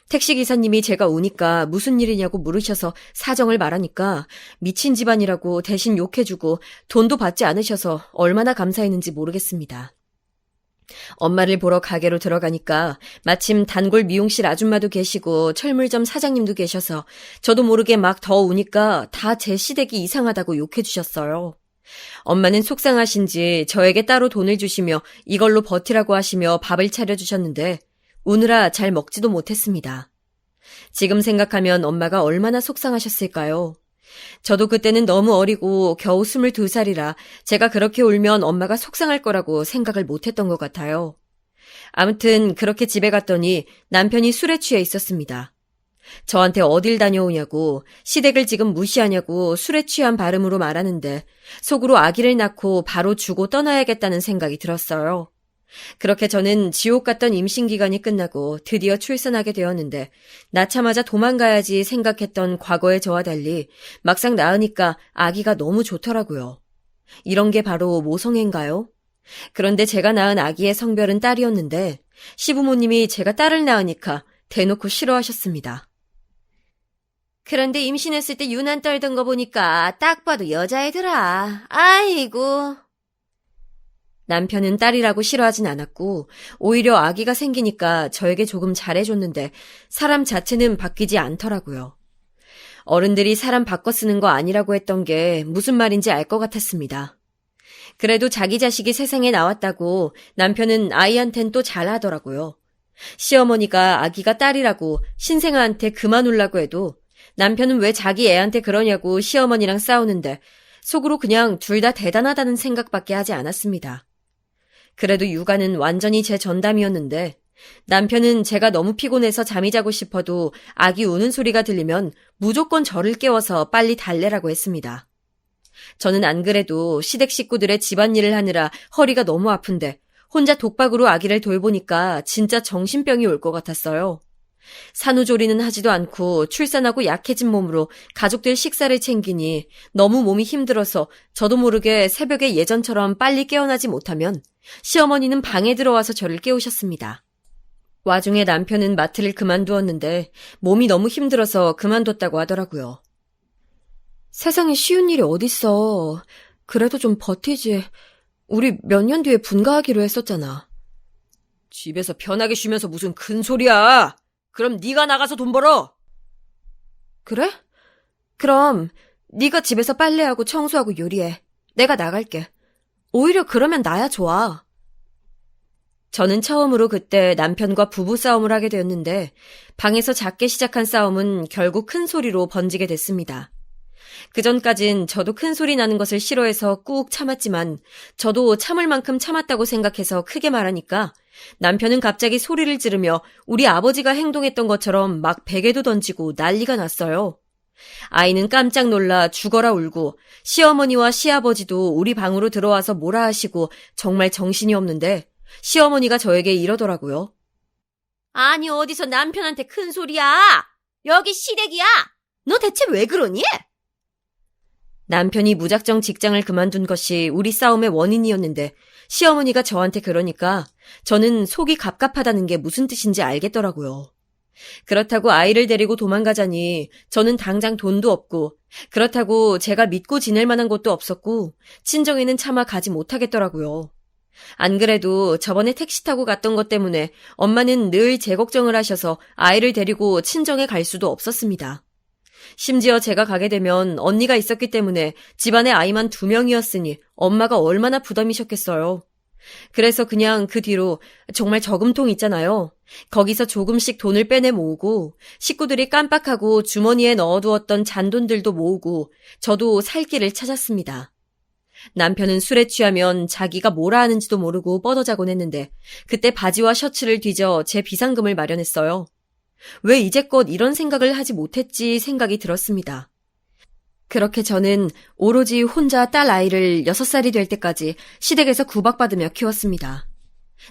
S2: 택시기사님이 제가 우니까 무슨 일이냐고 물으셔서 사정을 말하니까 미친 집안이라고 대신 욕해주고 돈도 받지 않으셔서 얼마나 감사했는지 모르겠습니다. 엄마를 보러 가게로 들어가니까 마침 단골 미용실 아줌마도 계시고 철물점 사장님도 계셔서 저도 모르게 막 더 우니까 다 제 시댁이 이상하다고 욕해주셨어요. 엄마는 속상하신지 저에게 따로 돈을 주시며 이걸로 버티라고 하시며 밥을 차려주셨는데 우느라 잘 먹지도 못했습니다. 지금 생각하면 엄마가 얼마나 속상하셨을까요? 저도 그때는 너무 어리고 겨우 22살이라 제가 그렇게 울면 엄마가 속상할 거라고 생각을 못했던 것 같아요. 아무튼 그렇게 집에 갔더니 남편이 술에 취해 있었습니다. 저한테 어딜 다녀오냐고 시댁을 지금 무시하냐고 술에 취한 발음으로 말하는데 속으로 아기를 낳고 바로 주고 떠나야겠다는 생각이 들었어요. 그렇게 저는 지옥 같던 임신 기간이 끝나고 드디어 출산하게 되었는데 낳자마자 도망가야지 생각했던 과거의 저와 달리 막상 낳으니까 아기가 너무 좋더라고요. 이런 게 바로 모성애인가요? 그런데 제가 낳은 아기의 성별은 딸이었는데 시부모님이 제가 딸을 낳으니까 대놓고 싫어하셨습니다. 그런데 임신했을 때 유난 떨던 거 보니까 딱 봐도 여자애더라. 아이고. 남편은 딸이라고 싫어하진 않았고 오히려 아기가 생기니까 저에게 조금 잘해줬는데 사람 자체는 바뀌지 않더라고요. 어른들이 사람 바꿔 쓰는 거 아니라고 했던 게 무슨 말인지 알 것 같았습니다. 그래도 자기 자식이 세상에 나왔다고 남편은 아이한텐 또 잘하더라고요. 시어머니가 아기가 딸이라고 신생아한테 그만 울라고 해도 남편은 왜 자기 애한테 그러냐고 시어머니랑 싸우는데 속으로 그냥 둘 다 대단하다는 생각밖에 하지 않았습니다. 그래도 육아는 완전히 제 전담이었는데 남편은 제가 너무 피곤해서 잠이 자고 싶어도 아기 우는 소리가 들리면 무조건 저를 깨워서 빨리 달래라고 했습니다. 저는 안 그래도 시댁 식구들의 집안일을 하느라 허리가 너무 아픈데 혼자 독박으로 아기를 돌보니까 진짜 정신병이 올 것 같았어요. 산후조리는 하지도 않고 출산하고 약해진 몸으로 가족들 식사를 챙기니 너무 몸이 힘들어서 저도 모르게 새벽에 예전처럼 빨리 깨어나지 못하면 시어머니는 방에 들어와서 저를 깨우셨습니다. 와중에 남편은 마트를 그만두었는데 몸이 너무 힘들어서 그만뒀다고 하더라고요. 세상에 쉬운 일이 어딨어. 그래도 좀 버티지. 우리 몇 년 뒤에 분가하기로 했었잖아. 집에서 편하게 쉬면서 무슨 큰 소리야. 그럼 네가 나가서 돈 벌어. 그래? 그럼 네가 집에서 빨래하고 청소하고 요리해. 내가 나갈게. 오히려 그러면 나야 좋아. 저는 처음으로 그때 남편과 부부싸움을 하게 되었는데 방에서 작게 시작한 싸움은 결국 큰 소리로 번지게 됐습니다. 그전까진 저도 큰 소리 나는 것을 싫어해서 꾹 참았지만 저도 참을 만큼 참았다고 생각해서 크게 말하니까 남편은 갑자기 소리를 지르며 우리 아버지가 행동했던 것처럼 막 베개도 던지고 난리가 났어요. 아이는 깜짝 놀라 죽어라 울고 시어머니와 시아버지도 우리 방으로 들어와서 뭐라 하시고 정말 정신이 없는데 시어머니가 저에게 이러더라고요. 아니 어디서 남편한테 큰 소리야. 여기 시댁이야. 너 대체 왜 그러니? 남편이 무작정 직장을 그만둔 것이 우리 싸움의 원인이었는데 시어머니가 저한테 그러니까 저는 속이 갑갑하다는 게 무슨 뜻인지 알겠더라고요. 그렇다고 아이를 데리고 도망가자니 저는 당장 돈도 없고 그렇다고 제가 믿고 지낼 만한 곳도 없었고 친정에는 차마 가지 못하겠더라고요. 안 그래도 저번에 택시 타고 갔던 것 때문에 엄마는 늘 제 걱정을 하셔서 아이를 데리고 친정에 갈 수도 없었습니다. 심지어 제가 가게 되면 언니가 있었기 때문에 집안에 아이만 2명이었으니 엄마가 얼마나 부담이셨겠어요. 그래서 그냥 그 뒤로 정말 저금통 있잖아요. 거기서 조금씩 돈을 빼내 모으고 식구들이 깜빡하고 주머니에 넣어두었던 잔돈들도 모으고 저도 살 길을 찾았습니다. 남편은 술에 취하면 자기가 뭐라 하는지도 모르고 뻗어자곤 했는데 그때 바지와 셔츠를 뒤져 제 비상금을 마련했어요. 왜 이제껏 이런 생각을 하지 못했지 생각이 들었습니다. 그렇게 저는 오로지 혼자 딸 아이를 6살이 될 때까지 시댁에서 구박받으며 키웠습니다.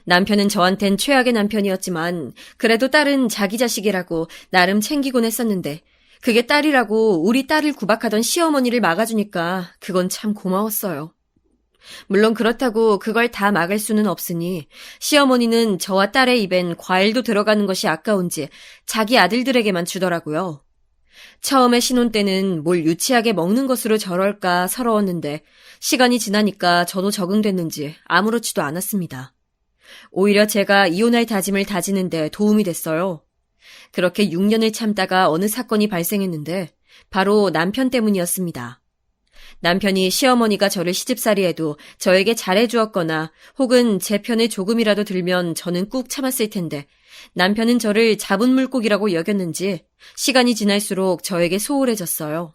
S2: 남편은 저한텐 최악의 남편이었지만 그래도 딸은 자기 자식이라고 나름 챙기곤 했었는데 그게 딸이라고 우리 딸을 구박하던 시어머니를 막아주니까 그건 참 고마웠어요. 물론 그렇다고 그걸 다 막을 수는 없으니 시어머니는 저와 딸의 입엔 과일도 들어가는 것이 아까운지 자기 아들들에게만 주더라고요. 처음에 신혼 때는 뭘 유치하게 먹는 것으로 저럴까 서러웠는데 시간이 지나니까 저도 적응됐는지 아무렇지도 않았습니다. 오히려 제가 이혼할 다짐을 다지는데 도움이 됐어요. 그렇게 6년을 참다가 어느 사건이 발생했는데 바로 남편 때문이었습니다. 남편이 시어머니가 저를 시집살이해도 저에게 잘해주었거나 혹은 제 편에 조금이라도 들면 저는 꾹 참았을 텐데 남편은 저를 잡은 물고기라고 여겼는지 시간이 지날수록 저에게 소홀해졌어요.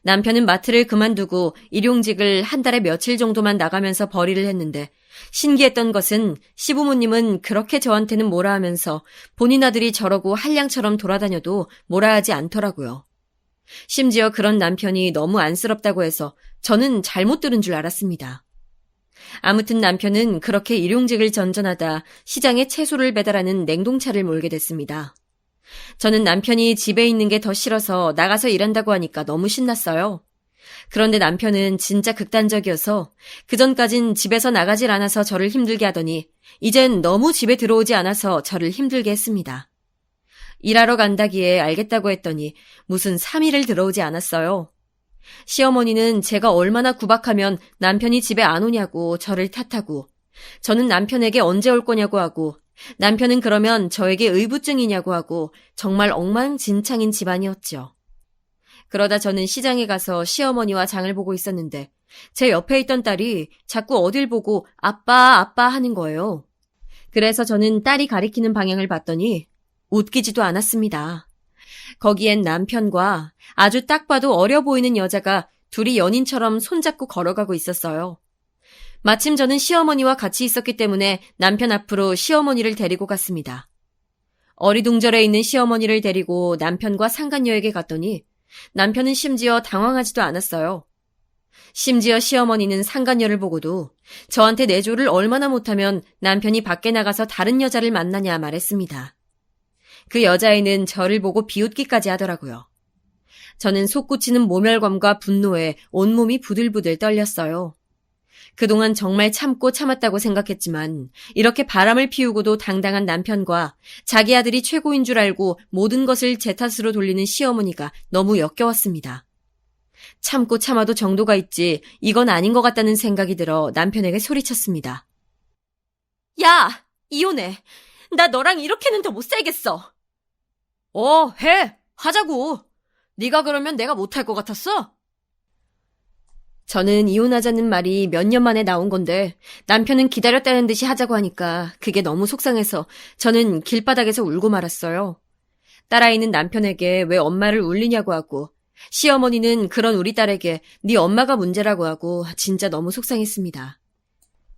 S2: 남편은 마트를 그만두고 일용직을 한 달에 며칠 정도만 나가면서 벌이를 했는데 신기했던 것은 시부모님은 그렇게 저한테는 뭐라 하면서 본인 아들이 저러고 한량처럼 돌아다녀도 뭐라 하지 않더라고요. 심지어 그런 남편이 너무 안쓰럽다고 해서 저는 잘못 들은 줄 알았습니다. 아무튼 남편은 그렇게 일용직을 전전하다 시장에 채소를 배달하는 냉동차를 몰게 됐습니다. 저는 남편이 집에 있는 게 더 싫어서 나가서 일한다고 하니까 너무 신났어요. 그런데 남편은 진짜 극단적이어서 그전까진 집에서 나가질 않아서 저를 힘들게 하더니 이젠 너무 집에 들어오지 않아서 저를 힘들게 했습니다. 일하러 간다기에 알겠다고 했더니 무슨 3일을 들어오지 않았어요. 시어머니는 제가 얼마나 구박하면 남편이 집에 안 오냐고 저를 탓하고 저는 남편에게 언제 올 거냐고 하고, 남편은 그러면 저에게 의부증이냐고 하고, 정말 엉망진창인 집안이었죠. 그러다 저는 시장에 가서 시어머니와 장을 보고 있었는데, 제 옆에 있던 딸이 자꾸 어딜 보고 아빠, 아빠 하는 거예요. 그래서 저는 딸이 가리키는 방향을 봤더니 웃기지도 않았습니다. 거기엔 남편과 아주 딱 봐도 어려 보이는 여자가 둘이 연인처럼 손잡고 걸어가고 있었어요. 마침 저는 시어머니와 같이 있었기 때문에 남편 앞으로 시어머니를 데리고 갔습니다. 어리둥절해 있는 시어머니를 데리고 남편과 상간녀에게 갔더니 남편은 심지어 당황하지도 않았어요. 심지어 시어머니는 상간녀를 보고도 저한테 내조를 얼마나 못하면 남편이 밖에 나가서 다른 여자를 만나냐 말했습니다. 그 여자애는 저를 보고 비웃기까지 하더라고요. 저는 솟구치는 모멸감과 분노에 온몸이 부들부들 떨렸어요. 그동안 정말 참고 참았다고 생각했지만 이렇게 바람을 피우고도 당당한 남편과 자기 아들이 최고인 줄 알고 모든 것을 제 탓으로 돌리는 시어머니가 너무 역겨웠습니다. 참고 참아도 정도가 있지 이건 아닌 것 같다는 생각이 들어 남편에게 소리쳤습니다. 야! 이혼해! 나 너랑 이렇게는 더 못 살겠어! 해! 하자고! 네가 그러면 내가 못할 것 같았어? 저는 이혼하자는 말이 몇 년 만에 나온 건데 남편은 기다렸다는 듯이 하자고 하니까 그게 너무 속상해서 저는 길바닥에서 울고 말았어요. 딸아이는 남편에게 왜 엄마를 울리냐고 하고 시어머니는 그런 우리 딸에게 네 엄마가 문제라고 하고 진짜 너무 속상했습니다.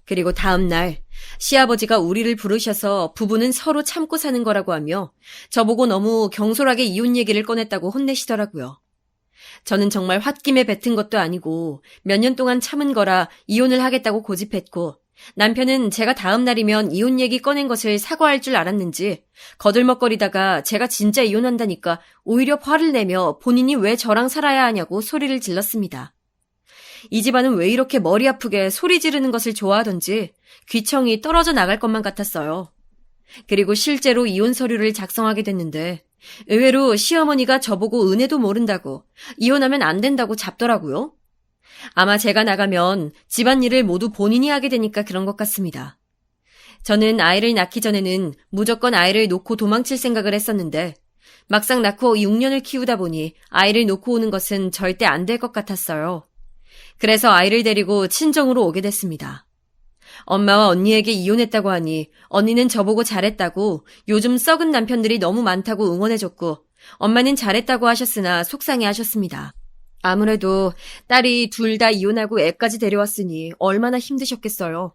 S2: 그리고 다음 날 시아버지가 우리를 부르셔서 부부는 서로 참고 사는 거라고 하며 저보고 너무 경솔하게 이혼 얘기를 꺼냈다고 혼내시더라고요. 저는 정말 홧김에 뱉은 것도 아니고 몇 년 동안 참은 거라 이혼을 하겠다고 고집했고 남편은 제가 다음 날이면 이혼 얘기 꺼낸 것을 사과할 줄 알았는지 거들먹거리다가 제가 진짜 이혼한다니까 오히려 화를 내며 본인이 왜 저랑 살아야 하냐고 소리를 질렀습니다. 이 집안은 왜 이렇게 머리 아프게 소리 지르는 것을 좋아하던지 귀청이 떨어져 나갈 것만 같았어요. 그리고 실제로 이혼 서류를 작성하게 됐는데 의외로 시어머니가 저보고 은혜도 모른다고 이혼하면 안 된다고 잡더라고요. 아마 제가 나가면 집안일을 모두 본인이 하게 되니까 그런 것 같습니다. 저는 아이를 낳기 전에는 무조건 아이를 놓고 도망칠 생각을 했었는데 막상 낳고 6년을 키우다 보니 아이를 놓고 오는 것은 절대 안 될 것 같았어요. 그래서 아이를 데리고 친정으로 오게 됐습니다. 엄마와 언니에게 이혼했다고 하니 언니는 저보고 잘했다고 요즘 썩은 남편들이 너무 많다고 응원해줬고 엄마는 잘했다고 하셨으나 속상해 하셨습니다. 아무래도 딸이 둘 다 이혼하고 애까지 데려왔으니 얼마나 힘드셨겠어요.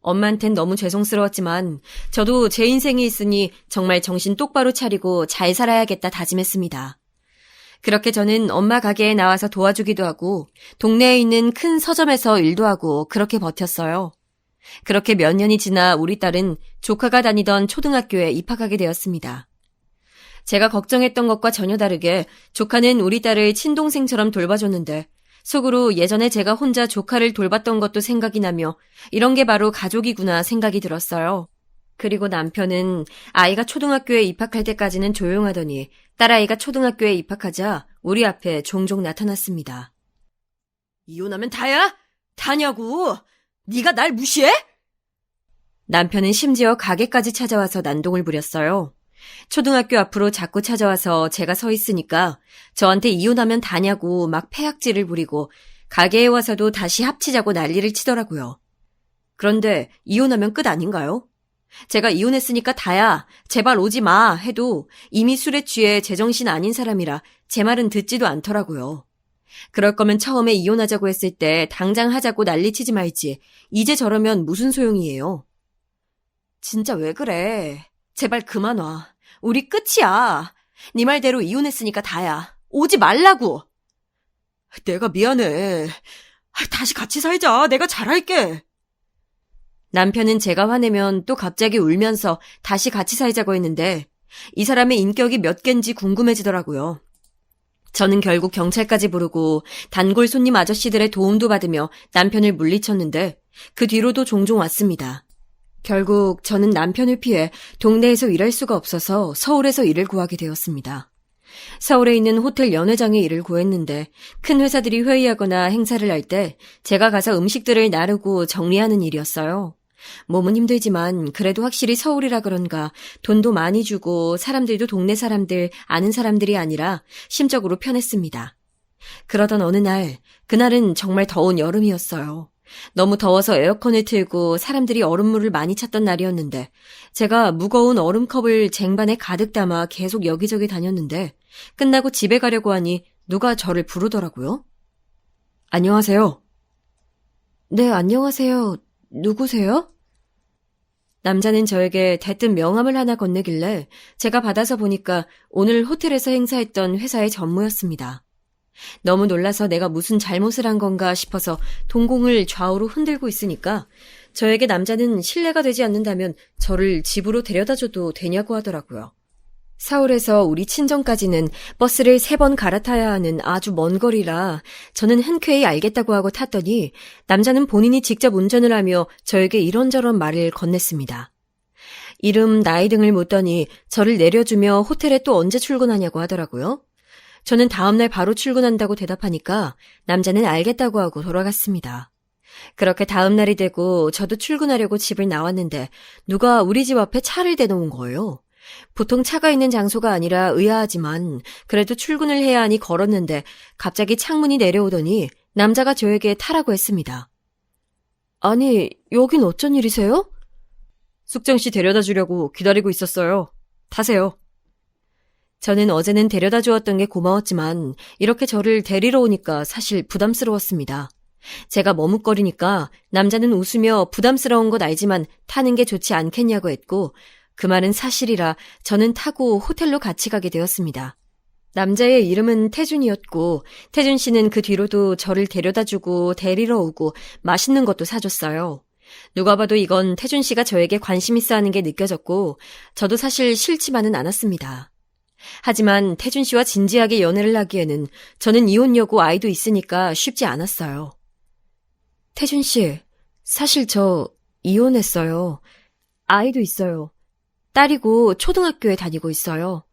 S2: 엄마한텐 너무 죄송스러웠지만 저도 제 인생이 있으니 정말 정신 똑바로 차리고 잘 살아야겠다 다짐했습니다. 그렇게 저는 엄마 가게에 나와서 도와주기도 하고 동네에 있는 큰 서점에서 일도 하고 그렇게 버텼어요. 그렇게 몇 년이 지나 우리 딸은 조카가 다니던 초등학교에 입학하게 되었습니다. 제가 걱정했던 것과 전혀 다르게 조카는 우리 딸을 친동생처럼 돌봐줬는데 속으로 예전에 제가 혼자 조카를 돌봤던 것도 생각이 나며 이런 게 바로 가족이구나 생각이 들었어요. 그리고 남편은 아이가 초등학교에 입학할 때까지는 조용하더니 딸아이가 초등학교에 입학하자 우리 앞에 종종 나타났습니다. 이혼하면 다야? 다냐고! 네가 날 무시해? 남편은 심지어 가게까지 찾아와서 난동을 부렸어요. 초등학교 앞으로 자꾸 찾아와서 제가 서 있으니까 저한테 이혼하면 다냐고 막 패악질을 부리고 가게에 와서도 다시 합치자고 난리를 치더라고요. 그런데 이혼하면 끝 아닌가요? 제가 이혼했으니까 다야, 제발 오지 마 해도 이미 술에 취해 제정신 아닌 사람이라 제 말은 듣지도 않더라고요. 그럴 거면 처음에 이혼하자고 했을 때 당장 하자고 난리치지 말지 이제 저러면 무슨 소용이에요. 진짜 왜 그래? 제발 그만 와. 우리 끝이야. 네 말대로 이혼했으니까 다야. 오지 말라고. 내가 미안해. 다시 같이 살자. 내가 잘할게. 남편은 제가 화내면 또 갑자기 울면서 다시 같이 살자고 했는데 이 사람의 인격이 몇 갠지 궁금해지더라고요. 저는 결국 경찰까지 부르고 단골 손님 아저씨들의 도움도 받으며 남편을 물리쳤는데 그 뒤로도 종종 왔습니다. 결국 저는 남편을 피해 동네에서 일할 수가 없어서 서울에서 일을 구하게 되었습니다. 서울에 있는 호텔 연회장에 일을 구했는데 큰 회사들이 회의하거나 행사를 할 때 제가 가서 음식들을 나르고 정리하는 일이었어요. 몸은 힘들지만 그래도 확실히 서울이라 그런가 돈도 많이 주고 사람들도 동네 사람들, 아는 사람들이 아니라 심적으로 편했습니다. 그러던 어느 날, 그날은 정말 더운 여름이었어요. 너무 더워서 에어컨을 틀고 사람들이 얼음물을 많이 찾던 날이었는데 제가 무거운 얼음컵을 쟁반에 가득 담아 계속 여기저기 다녔는데 끝나고 집에 가려고 하니 누가 저를 부르더라고요. 안녕하세요. 네, 안녕하세요. 누구세요? 남자는 저에게 대뜸 명함을 하나 건네길래 제가 받아서 보니까 오늘 호텔에서 행사했던 회사의 전무였습니다. 너무 놀라서 내가 무슨 잘못을 한 건가 싶어서 동공을 좌우로 흔들고 있으니까 저에게 남자는 실례가 되지 않는다면 저를 집으로 데려다줘도 되냐고 하더라고요. 서울에서 우리 친정까지는 버스를 3번 갈아타야 하는 아주 먼 거리라 저는 흔쾌히 알겠다고 하고 탔더니 남자는 본인이 직접 운전을 하며 저에게 이런저런 말을 건넸습니다. 이름, 나이 등을 묻더니 저를 내려주며 호텔에 또 언제 출근하냐고 하더라고요. 저는 다음날 바로 출근한다고 대답하니까 남자는 알겠다고 하고 돌아갔습니다. 그렇게 다음날이 되고 저도 출근하려고 집을 나왔는데 누가 우리 집 앞에 차를 대놓은 거예요. 보통 차가 있는 장소가 아니라 의아하지만 그래도 출근을 해야 하니 걸었는데 갑자기 창문이 내려오더니 남자가 저에게 타라고 했습니다. 아니, 여긴 어쩐 일이세요? 숙정씨 데려다 주려고 기다리고 있었어요. 타세요. 저는 어제는 데려다 주었던 게 고마웠지만 이렇게 저를 데리러 오니까 사실 부담스러웠습니다. 제가 머뭇거리니까 남자는 웃으며 부담스러운 것 알지만 타는 게 좋지 않겠냐고 했고 그 말은 사실이라 저는 타고 호텔로 같이 가게 되었습니다. 남자의 이름은 태준이었고 태준 씨는 그 뒤로도 저를 데려다주고 데리러 오고 맛있는 것도 사줬어요. 누가 봐도 이건 태준 씨가 저에게 관심 있어 하는 게 느껴졌고 저도 사실 싫지만은 않았습니다. 하지만 태준 씨와 진지하게 연애를 하기에는 저는 이혼녀고 아이도 있으니까 쉽지 않았어요. 태준 씨, 사실 저 이혼했어요. 아이도 있어요. 딸이고 초등학교에 다니고 있어요.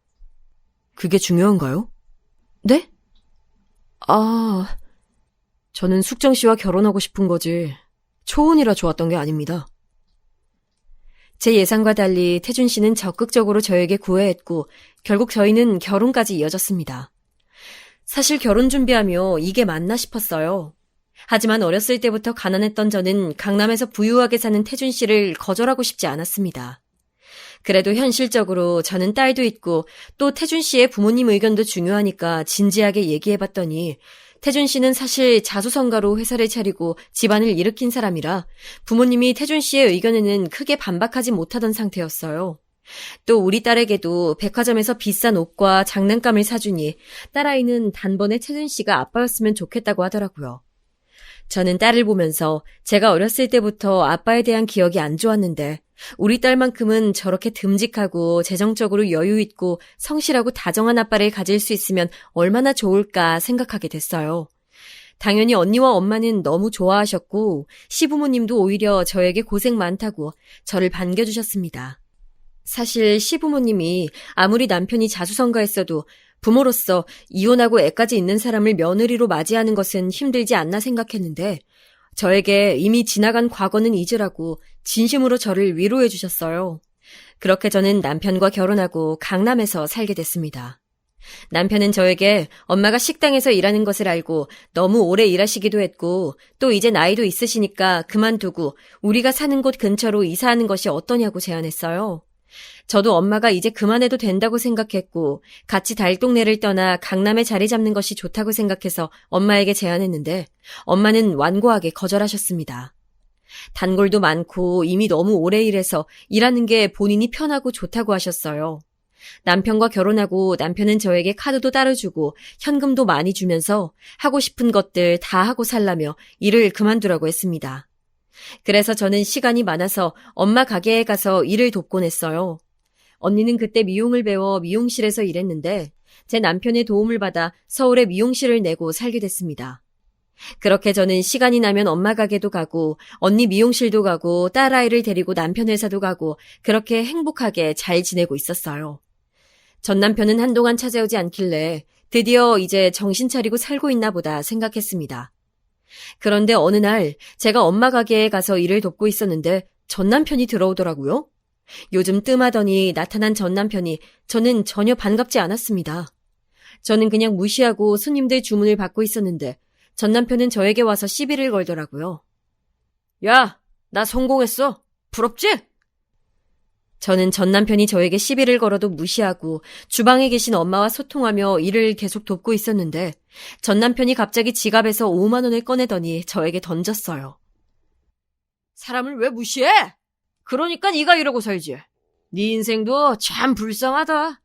S2: 그게 중요한가요? 네? 저는 숙정 씨와 결혼하고 싶은 거지 초혼이라 좋았던 게 아닙니다. 제 예상과 달리 태준 씨는 적극적으로 저에게 구애했고 결국 저희는 결혼까지 이어졌습니다. 사실 결혼 준비하며 이게 맞나 싶었어요. 하지만 어렸을 때부터 가난했던 저는 강남에서 부유하게 사는 태준 씨를 거절하고 싶지 않았습니다. 그래도 현실적으로 저는 딸도 있고 또 태준 씨의 부모님 의견도 중요하니까 진지하게 얘기해봤더니 태준 씨는 사실 자수성가로 회사를 차리고 집안을 일으킨 사람이라 부모님이 태준 씨의 의견에는 크게 반박하지 못하던 상태였어요. 또 우리 딸에게도 백화점에서 비싼 옷과 장난감을 사주니 딸아이는 단번에 태준 씨가 아빠였으면 좋겠다고 하더라고요. 저는 딸을 보면서 제가 어렸을 때부터 아빠에 대한 기억이 안 좋았는데 우리 딸만큼은 저렇게 듬직하고 재정적으로 여유 있고 성실하고 다정한 아빠를 가질 수 있으면 얼마나 좋을까 생각하게 됐어요. 당연히 언니와 엄마는 너무 좋아하셨고 시부모님도 오히려 저에게 고생 많다고 저를 반겨주셨습니다. 사실 시부모님이 아무리 남편이 자수성가했어도 부모로서 이혼하고 애까지 있는 사람을 며느리로 맞이하는 것은 힘들지 않나 생각했는데 저에게 이미 지나간 과거는 잊으라고 진심으로 저를 위로해 주셨어요. 그렇게 저는 남편과 결혼하고 강남에서 살게 됐습니다. 남편은 저에게 엄마가 식당에서 일하는 것을 알고 너무 오래 일하시기도 했고 또 이제 나이도 있으시니까 그만두고 우리가 사는 곳 근처로 이사하는 것이 어떠냐고 제안했어요. 저도 엄마가 이제 그만해도 된다고 생각했고 같이 달동네를 떠나 강남에 자리 잡는 것이 좋다고 생각해서 엄마에게 제안했는데 엄마는 완고하게 거절하셨습니다. 단골도 많고 이미 너무 오래 일해서 일하는 게 본인이 편하고 좋다고 하셨어요. 남편과 결혼하고 남편은 저에게 카드도 따로 주고 현금도 많이 주면서 하고 싶은 것들 다 하고 살라며 일을 그만두라고 했습니다. 그래서 저는 시간이 많아서 엄마 가게에 가서 일을 돕곤 했어요. 언니는 그때 미용을 배워 미용실에서 일했는데 제 남편의 도움을 받아 서울에 미용실을 내고 살게 됐습니다. 그렇게 저는 시간이 나면 엄마 가게도 가고 언니 미용실도 가고 딸아이를 데리고 남편 회사도 가고 그렇게 행복하게 잘 지내고 있었어요. 전 남편은 한동안 찾아오지 않길래 드디어 이제 정신 차리고 살고 있나 보다 생각했습니다. 그런데 어느 날 제가 엄마 가게에 가서 일을 돕고 있었는데 전 남편이 들어오더라고요. 요즘 뜸하더니 나타난 전 남편이 저는 전혀 반갑지 않았습니다. 저는 그냥 무시하고 손님들 주문을 받고 있었는데 전 남편은 저에게 와서 시비를 걸더라고요. 야, 나 성공했어. 부럽지? 저는 전 남편이 저에게 시비를 걸어도 무시하고 주방에 계신 엄마와 소통하며 일을 계속 돕고 있었는데 전 남편이 갑자기 지갑에서 5만 원을 꺼내더니 저에게 던졌어요. 사람을 왜 무시해? 그러니까 네가 이러고 살지. 네 인생도 참 불쌍하다.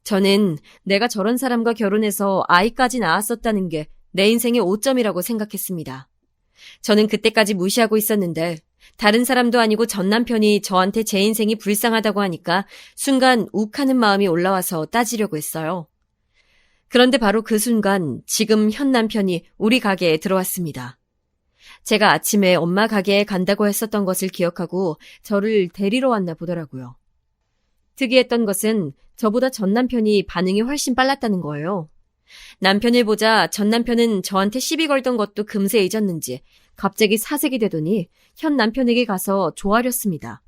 S2: 저는 내가 저런 사람과 결혼해서 아이까지 낳았었다는 게 내 인생의 오점이라고 생각했습니다. 저는 그때까지 무시하고 있었는데 다른 사람도 아니고 전 남편이 저한테 제 인생이 불쌍하다고 하니까 순간 욱하는 마음이 올라와서 따지려고 했어요. 그런데 바로 그 순간 지금 현 남편이 우리 가게에 들어왔습니다. 제가 아침에 엄마 가게에 간다고 했었던 것을 기억하고 저를 데리러 왔나 보더라고요. 특이했던 것은 저보다 전 남편이 반응이 훨씬 빨랐다는 거예요. 남편을 보자 전 남편은 저한테 시비 걸던 것도 금세 잊었는지 갑자기 사색이 되더니 현 남편에게 가서 조아렸습니다.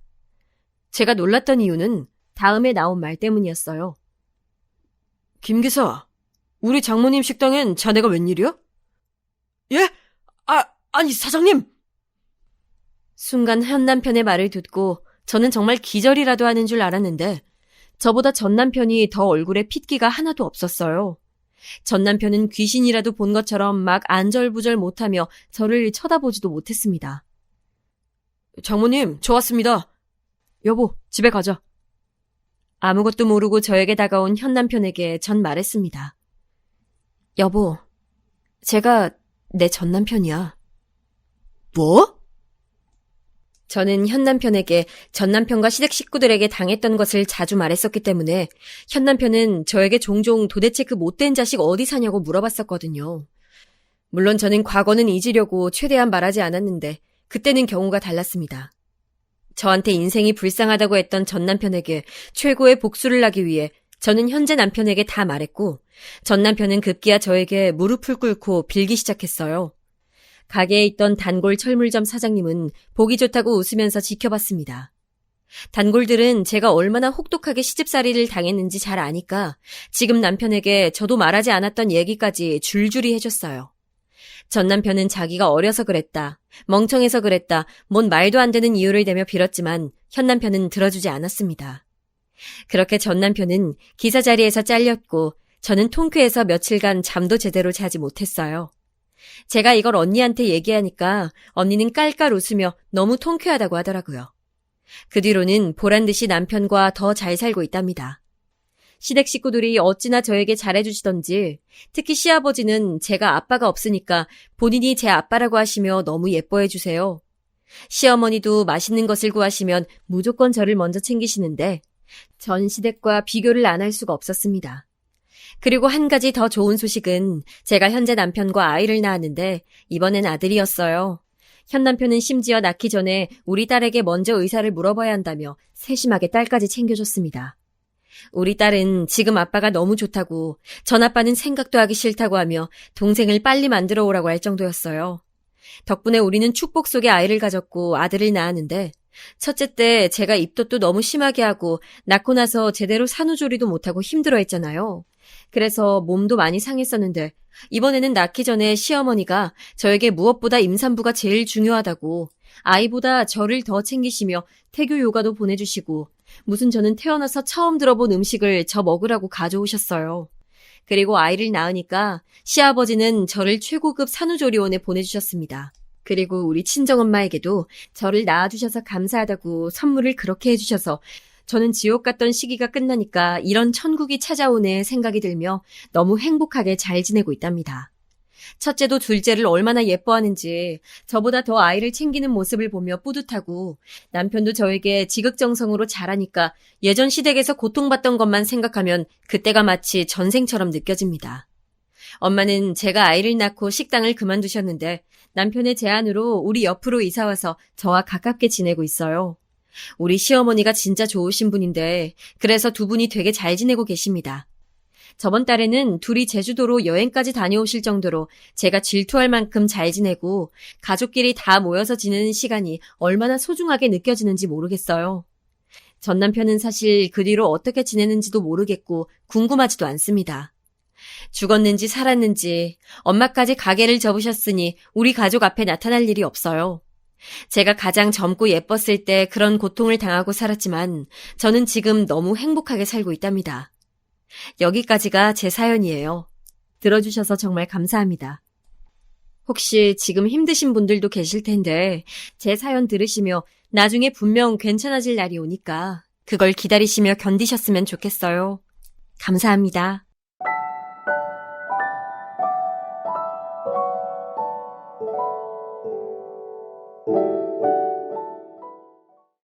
S2: 제가 놀랐던 이유는 다음에 나온 말 때문이었어요. 김 기사, 우리 장모님 식당엔 자네가 웬일이야? 예? 아니 사장님! 순간 현 남편의 말을 듣고 저는 정말 기절이라도 하는 줄 알았는데 저보다 전 남편이 더 얼굴에 핏기가 하나도 없었어요. 전 남편은 귀신이라도 본 것처럼 막 안절부절 못하며 저를 쳐다보지도 못했습니다. 장모님, 저 왔습니다. 여보, 집에 가자. 아무것도 모르고 저에게 다가온 현 남편에게 전 말했습니다. 여보, 제가 내 전 남편이야. 뭐? 저는 현 남편에게 전 남편과 시댁 식구들에게 당했던 것을 자주 말했었기 때문에 현 남편은 저에게 종종 도대체 그 못된 자식 어디 사냐고 물어봤었거든요. 물론 저는 과거는 잊으려고 최대한 말하지 않았는데 그때는 경우가 달랐습니다. 저한테 인생이 불쌍하다고 했던 전 남편에게 최고의 복수를 하기 위해 저는 현재 남편에게 다 말했고 전 남편은 급기야 저에게 무릎을 꿇고 빌기 시작했어요. 가게에 있던 단골 철물점 사장님은 보기 좋다고 웃으면서 지켜봤습니다. 단골들은 제가 얼마나 혹독하게 시집살이를 당했는지 잘 아니까 지금 남편에게 저도 말하지 않았던 얘기까지 줄줄이 해줬어요. 전 남편은 자기가 어려서 그랬다, 멍청해서 그랬다, 뭔 말도 안 되는 이유를 대며 빌었지만 현 남편은 들어주지 않았습니다. 그렇게 전 남편은 기사 자리에서 잘렸고 저는 통쾌해서 며칠간 잠도 제대로 자지 못했어요. 제가 이걸 언니한테 얘기하니까 언니는 깔깔 웃으며 너무 통쾌하다고 하더라고요. 그 뒤로는 보란듯이 남편과 더 잘 살고 있답니다. 시댁 식구들이 어찌나 저에게 잘해주시던지 특히 시아버지는 제가 아빠가 없으니까 본인이 제 아빠라고 하시며 너무 예뻐해주세요. 시어머니도 맛있는 것을 구하시면 무조건 저를 먼저 챙기시는데 전 시댁과 비교를 안 할 수가 없었습니다. 그리고 한 가지 더 좋은 소식은 제가 현재 남편과 아이를 낳았는데 이번엔 아들이었어요. 현 남편은 심지어 낳기 전에 우리 딸에게 먼저 의사를 물어봐야 한다며 세심하게 딸까지 챙겨줬습니다. 우리 딸은 지금 아빠가 너무 좋다고 전 아빠는 생각도 하기 싫다고 하며 동생을 빨리 만들어 오라고 할 정도였어요. 덕분에 우리는 축복 속에 아이를 가졌고 아들을 낳았는데 첫째 때 제가 입덧도 너무 심하게 하고 낳고 나서 제대로 산후조리도 못하고 힘들어했잖아요. 그래서 몸도 많이 상했었는데 이번에는 낳기 전에 시어머니가 저에게 무엇보다 임산부가 제일 중요하다고 아이보다 저를 더 챙기시며 태교 요가도 보내주시고 무슨 저는 태어나서 처음 들어본 음식을 저 먹으라고 가져오셨어요. 그리고 아이를 낳으니까 시아버지는 저를 최고급 산후조리원에 보내주셨습니다. 그리고 우리 친정엄마에게도 저를 낳아주셔서 감사하다고 선물을 그렇게 해주셔서 저는 지옥 갔던 시기가 끝나니까 이런 천국이 찾아오네 생각이 들며 너무 행복하게 잘 지내고 있답니다. 첫째도 둘째를 얼마나 예뻐하는지 저보다 더 아이를 챙기는 모습을 보며 뿌듯하고 남편도 저에게 지극정성으로 잘하니까 예전 시댁에서 고통받던 것만 생각하면 그때가 마치 전생처럼 느껴집니다. 엄마는 제가 아이를 낳고 식당을 그만두셨는데 남편의 제안으로 우리 옆으로 이사와서 저와 가깝게 지내고 있어요. 우리 시어머니가 진짜 좋으신 분인데 그래서 두 분이 되게 잘 지내고 계십니다. 저번 달에는 둘이 제주도로 여행까지 다녀오실 정도로 제가 질투할 만큼 잘 지내고 가족끼리 다 모여서 지내는 시간이 얼마나 소중하게 느껴지는지 모르겠어요. 전 남편은 사실 그 뒤로 어떻게 지내는지도 모르겠고 궁금하지도 않습니다. 죽었는지 살았는지 엄마까지 가게를 접으셨으니 우리 가족 앞에 나타날 일이 없어요. 제가 가장 젊고 예뻤을 때 그런 고통을 당하고 살았지만 저는 지금 너무 행복하게 살고 있답니다. 여기까지가 제 사연이에요. 들어주셔서 정말 감사합니다. 혹시 지금 힘드신 분들도 계실 텐데 제 사연 들으시며 나중에 분명 괜찮아질 날이 오니까 그걸 기다리시며 견디셨으면 좋겠어요. 감사합니다.